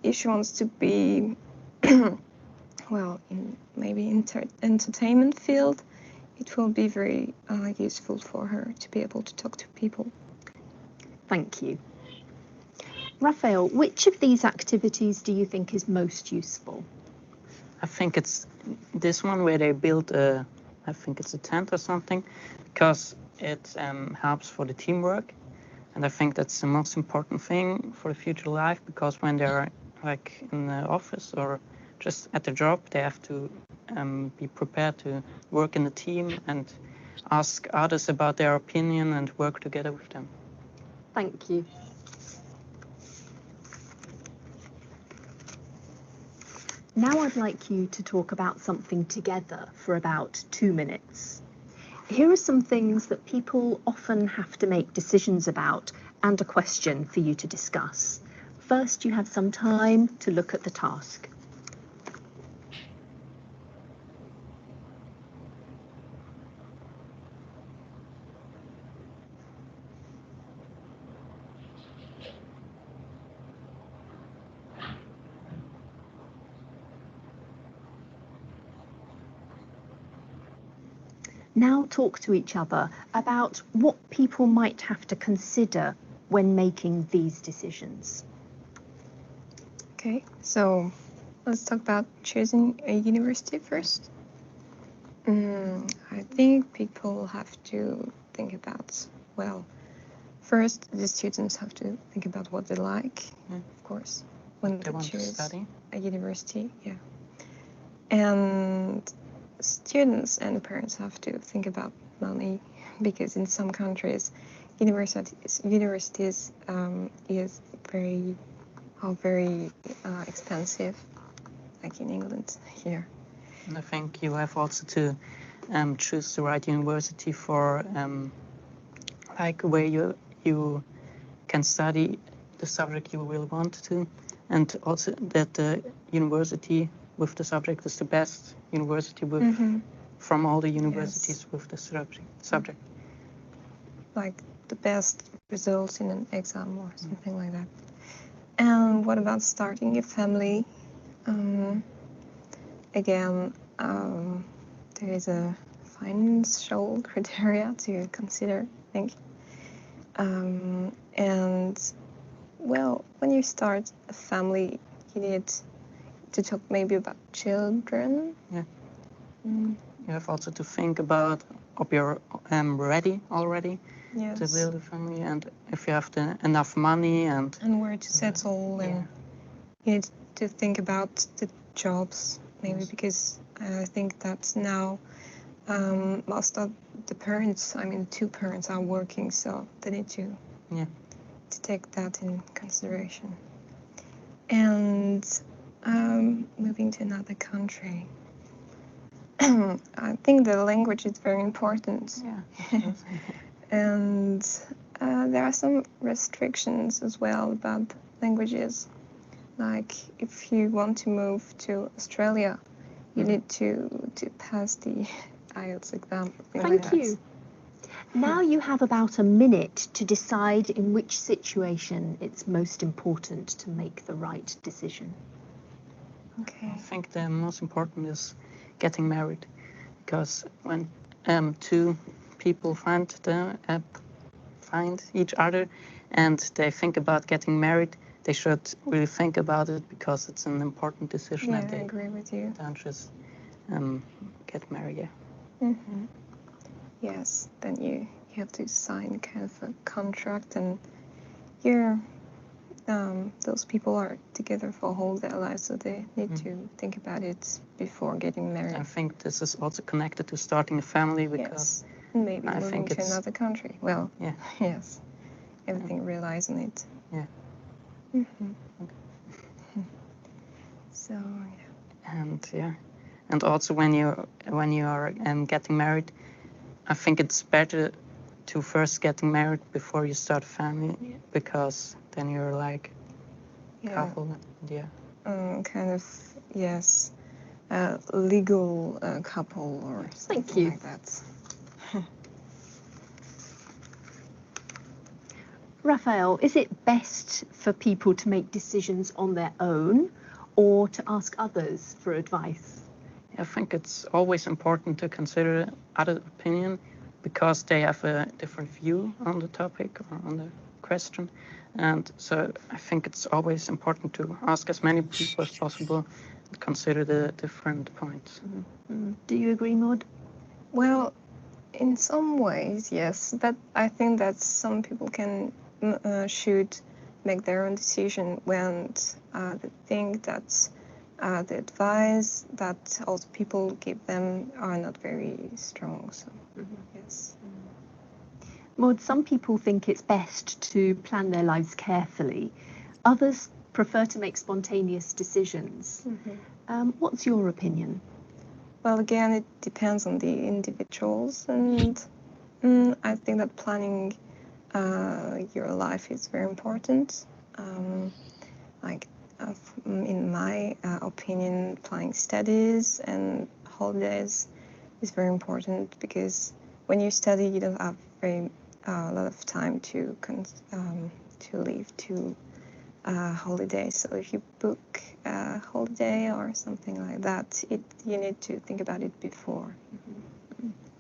if she wants to be, well, in maybe entertainment field, it will be very useful for her to be able to talk to people. Thank you. Raphael, which of these activities do you think is most useful? I think it's this one where they build I think it's a tent or something, because it helps for the teamwork. And I think that's the most important thing for the future life, because when they're like in the office or just at the job, they have to be prepared to work in a team and ask others about their opinion and work together with them. Thank you. Now I'd like you to talk about something together for about 2 minutes. Here are some things that people often have to make decisions about and a question for you to discuss. First, you have some time to look at the task. Now talk to each other about what people might have to consider when making these decisions. Okay, so let's talk about choosing a university first. I think people have to think about, well, first the students have to think about what they like, of course, when They want to choose study. a university, yeah. And students and parents have to think about money, because in some countries, universities is very expensive, like in England here. And I think you have also to choose the right university for like where you can study the subject you will want to, and also that the university with the subject is the best university with from all the universities with the subject. Like the best results in an exam or something like that. And what about starting a family? Again, there is a financial criteria to consider, I think. And well, when you start a family, you need to talk maybe about children. Yeah. You have also to think about if you're ready already to build a family, and if you have enough money and where to settle, and you need to think about the jobs maybe, because I think that now most of the parents, I mean 2 parents, are working, so they need to take that in consideration. And moving to another country, I think the language is very important. Yeah. And there are some restrictions as well about languages. Like if you want to move to Australia, you need to pass the Ielts exam. Thank you. Now you have about a minute to decide in which situation it's most important to make the right decision. Okay. I think the most important is getting married, because when 2 people find each other and they think about getting married, they should really think about it, because it's an important decision. Yeah, And they I agree with you. don't just get married. Yeah. Mm-hmm. Yes, then you have to sign kind of a contract, and those people are together for whole their lives, so they need to think about it before getting married. I think this is also connected to starting a family, because maybe I moving think to another country. Well, yeah. Yes, everything relies on it. Yeah. Mm-hmm. So and also when you are getting married, I think it's better to first getting married before you start a family, because then you're like couple. kind of legal couple or something like that. Raphael, is it best for people to make decisions on their own or to ask others for advice? I think it's always important to consider other opinion, because they have a different view on the topic or on the question. And so I think it's always important to ask as many people as possible and consider the different points. Do you agree, Maud? Well, in some ways, yes. But I think that some people should make their own decision when they think that the advice that also people give them are not very strong. So, yes. Maud, some people think it's best to plan their lives carefully. Others prefer to make spontaneous decisions. What's your opinion? Well, again, it depends on the individuals, and I think that planning your life is very important. In my opinion, planning studies and holidays is very important, because when you study, you don't have a lot of time to leave to holiday. So if you book a holiday or something like that, you need to think about it before.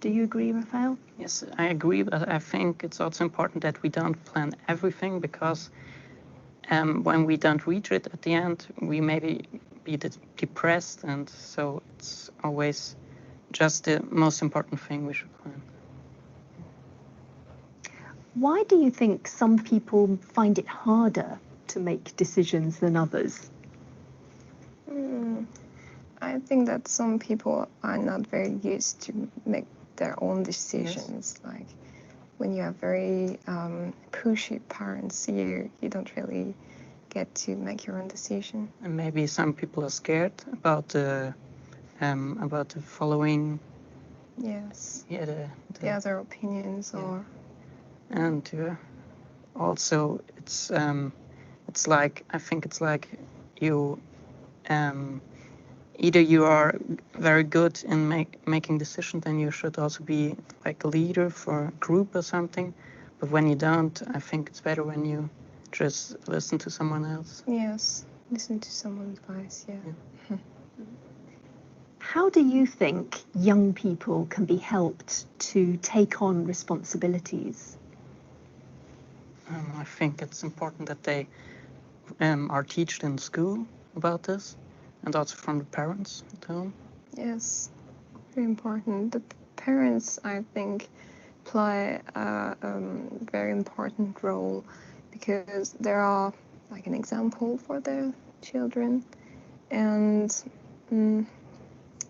Do you agree, Raphael? Yes, I agree, but I think it's also important that we don't plan everything, because when we don't reach it at the end, we maybe be depressed, and so it's always just the most important thing we should find. Why do you think some people find it harder to make decisions than others? I think that some people are not very used to make their own decisions. Yes. Like when you have very pushy parents, you don't really get to make your own decision. And maybe some people are scared about the following. Yes. Yeah, the other opinions, yeah. Or. And also it's like, I think it's like you either you are very good in making decisions, then you should also be like a leader for a group or something. But when you don't, I think it's better when you just listen to someone else. Yes, listen to someone's advice, yeah. How do you think young people can be helped to take on responsibilities? I think it's important that they are taught in school about this, and also from the parents at home. Yes, very important. The parents, I think, play a very important role because they are like an example for their children, and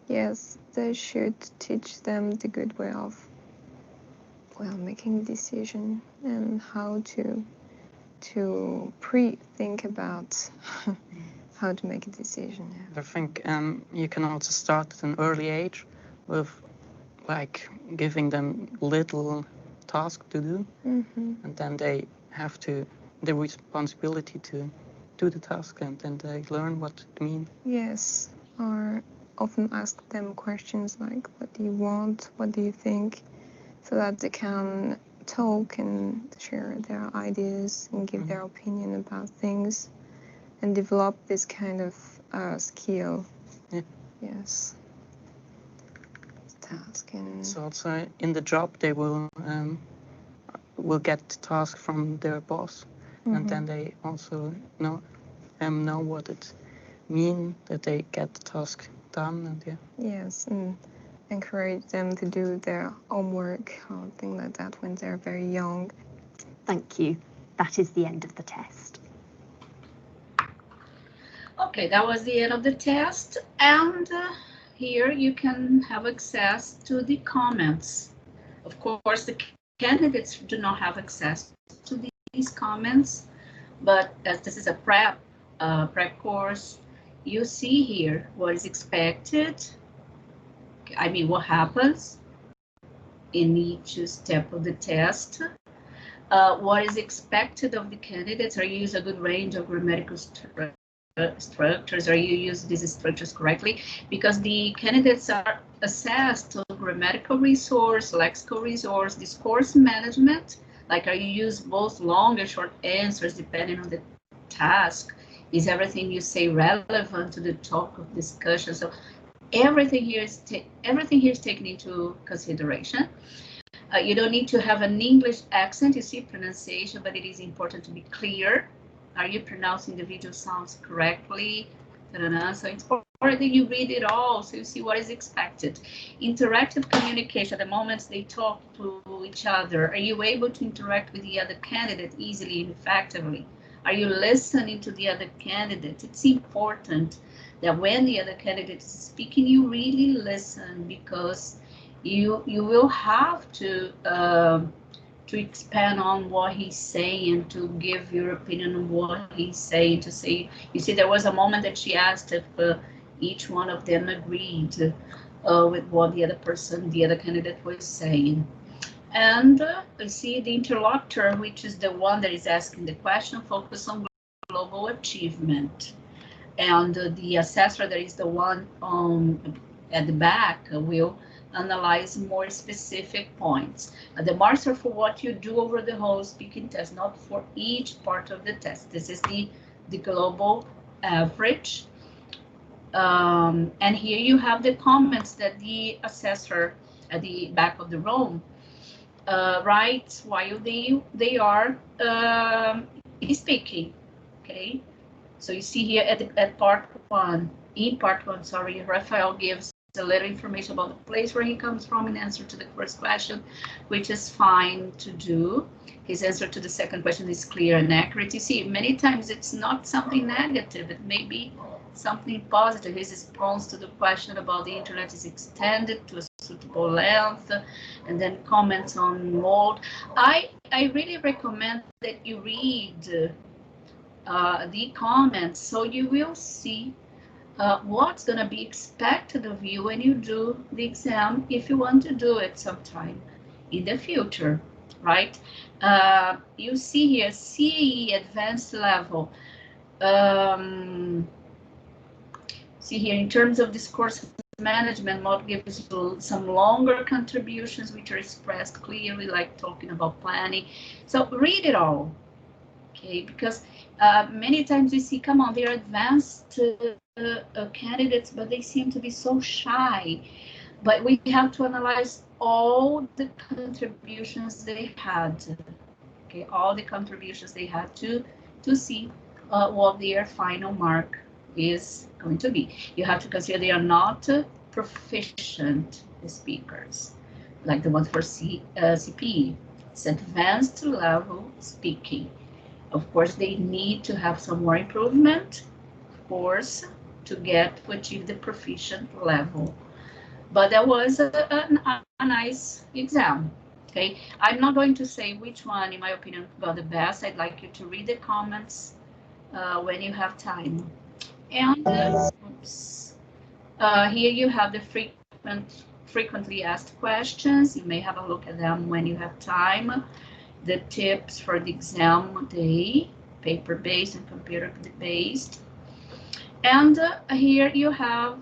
yes, they should teach them the good way of making a decision and how to pre-think about how to make a decision. Yeah. I think you can also start at an early age with like giving them little tasks to do, and then they have the responsibility to do the task, and then they learn what it means. Yes, or often ask them questions like, what do you want, what do you think, so that they can talk and share their ideas and give their opinion about things and develop this kind of skill. Yeah. Yes. Task. And so also in the job they will get task from their boss, and then they also know what it means that they get the task done, and yeah. Yes, and encourage them to do their homework or things like that when they're very young. Thank you. That is the end of the test. Okay, that was the end of the test, and here you can have access to the comments. Of course, the candidates do not have access to these comments, but as this is a prep course, you see here what is expected. I mean, what happens in each step of the test. What is expected of the candidates? Are you use a good range of grammatical structures? Are you use these structures correctly? Because the candidates are assessed to grammatical resource, lexical resource, discourse management. Like, are you use both long and short answers depending on the task? Is everything you say relevant to the topic of discussion? So everything here is taken into consideration. You don't need to have an English accent. You see pronunciation, but it is important to be clear. Are you pronouncing the video sounds correctly? So it's important that you read it all so you see what is expected. Interactive communication, the moments they talk to each other, are you able to interact with the other candidate easily and effectively? Are you listening to the other candidate? It's important that when the other candidate is speaking, you really listen, because you will have to expand on what he's saying, to give your opinion on what he's saying, to say, you see, there was a moment that she asked if each one of them agreed with what the other candidate was saying. And you see the interlocutor, which is the one that is asking the question, focus on global achievement. And the assessor, that is the one at the back, will analyze more specific points. The marks are for what you do over the whole speaking test, not for each part of the test. This is the global average. And here you have the comments that the assessor at the back of the room writes while they are speaking. okay? So you see here at part one, sorry, Raphael gives a little information about the place where he comes from in answer to the first question, which is fine to do. His answer to the second question is clear and accurate. You see, many times it's not something negative, it may be something positive. His response to the question about the internet is extended to a suitable length, and then comments on mold. I really recommend that you read the comments, so you will see what's going to be expected of you when you do the exam, if you want to do it sometime in the future, right? You see here, CAE advanced level. See here, in terms of discourse management, mod gives some longer contributions which are expressed clearly, like talking about planning. So read it all, okay? Because many times we see, come on, they're advanced candidates, but they seem to be so shy. But we have to analyze all the contributions they had, okay? All the contributions they had to see what their final mark is going to be. You have to consider they are not proficient speakers, like the one for CPE. It's advanced level speaking. Of course, they need to have some more improvement, of course, to achieve the proficient level. But that was a nice exam. Okay, I'm not going to say which one, in my opinion, got the best. I'd like you to read the comments when you have time. And here you have the frequently asked questions. You may have a look at them when you have time. The tips for the exam day, paper-based and computer-based. And here you have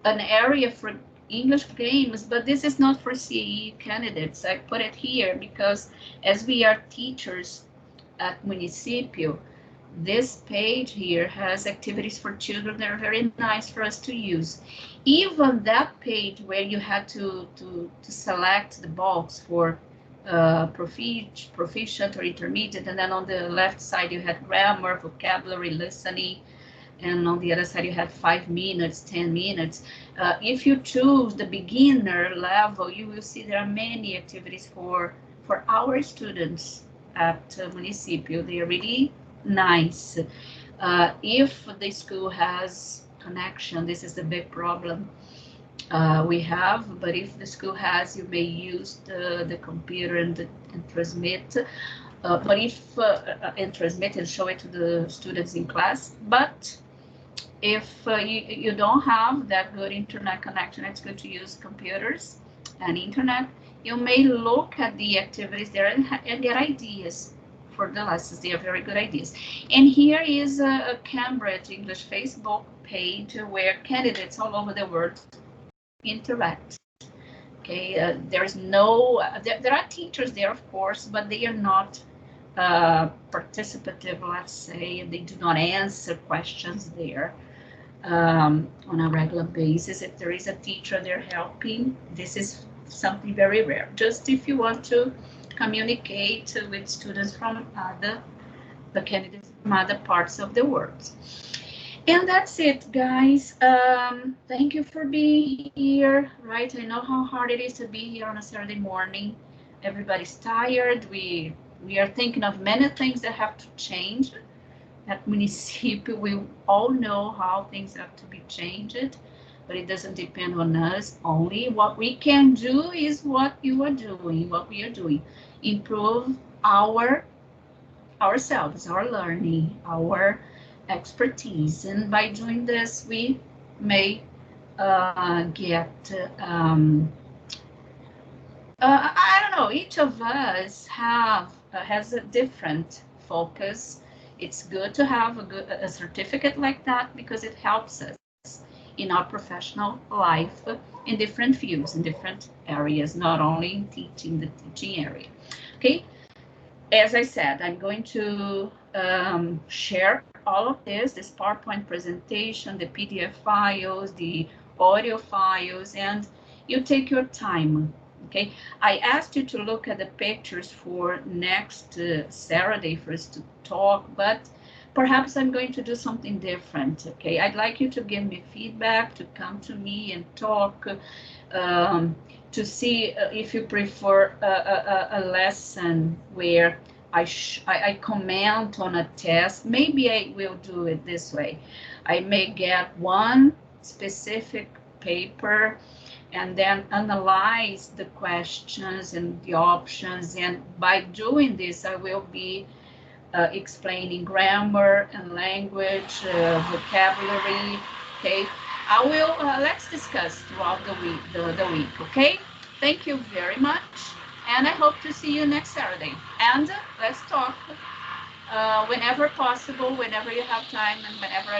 an area for English games, but this is not for CAE candidates. I put it here because as we are teachers at Municipio, this page here has activities for children that are very nice for us to use. Even that page where you had to select the box for proficient or intermediate, and then on the left side you had grammar, vocabulary, listening, and on the other side you had 5 minutes, 10 minutes. If you choose the beginner level, you will see there are many activities for our students at Municipio. They are really nice. If the school has connection, this is the big problem we have, but if the school has, you may use the computer and transmit, but if and transmit and show it to the students in class. But if you don't have that good internet connection, it's good to use computers and internet. You may look at the activities there and get ideas for the lessons. They are very good ideas. And here is a Cambridge English Facebook page where candidates all over the world interact. Okay, there are teachers there, of course, but they are not participative, let's say, and they do not answer questions there on a regular basis. If there is a teacher there helping, this is something very rare. Just if you want to communicate with students from the candidates from other parts of the world. And that's it, guys. Thank you for being here, right? I know how hard it is to be here on a Saturday morning. Everybody's tired. We are thinking of many things that have to change at Municipio. We all know how things have to be changed, but it doesn't depend on us only. What we can do is what you are doing, what we are doing. Improve ourselves, our learning, our expertise, and by doing this we may get I don't know, each of us has a different focus. It's good to have a certificate like that because it helps us in our professional life in different fields, in different areas, not only in teaching, the teaching area. Okay, as I said, I'm going to share all of this PowerPoint presentation, the PDF files, the audio files, and you take your time. Okay, I asked you to look at the pictures for next Saturday for us to talk, but perhaps I'm going to do something different. Okay, I'd like you to give me feedback, to come to me and talk, to see if you prefer a lesson where I comment on a test. Maybe I will do it this way. I may get one specific paper and then analyze the questions and the options. And by doing this, I will be explaining grammar and language, vocabulary. Okay, I will, let's discuss throughout the week, okay? Thank you very much. And I hope to see you next Saturday. And let's talk whenever possible, whenever you have time, and whenever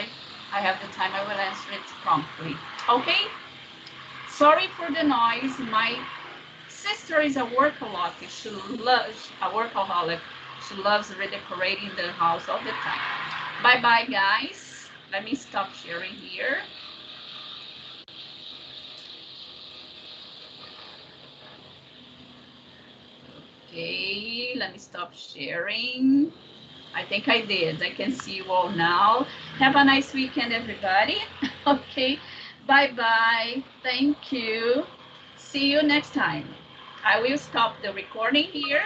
I have the time, I will answer it promptly. Okay? Sorry for the noise. My sister is a workaholic. She loves redecorating the house all the time. Bye-bye, guys. Let me stop sharing here. Okay, let me stop sharing. I think I did. I can see you all now. Have a nice weekend, everybody. Okay, bye-bye. Thank you. See you next time. I will stop the recording here.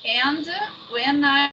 And when I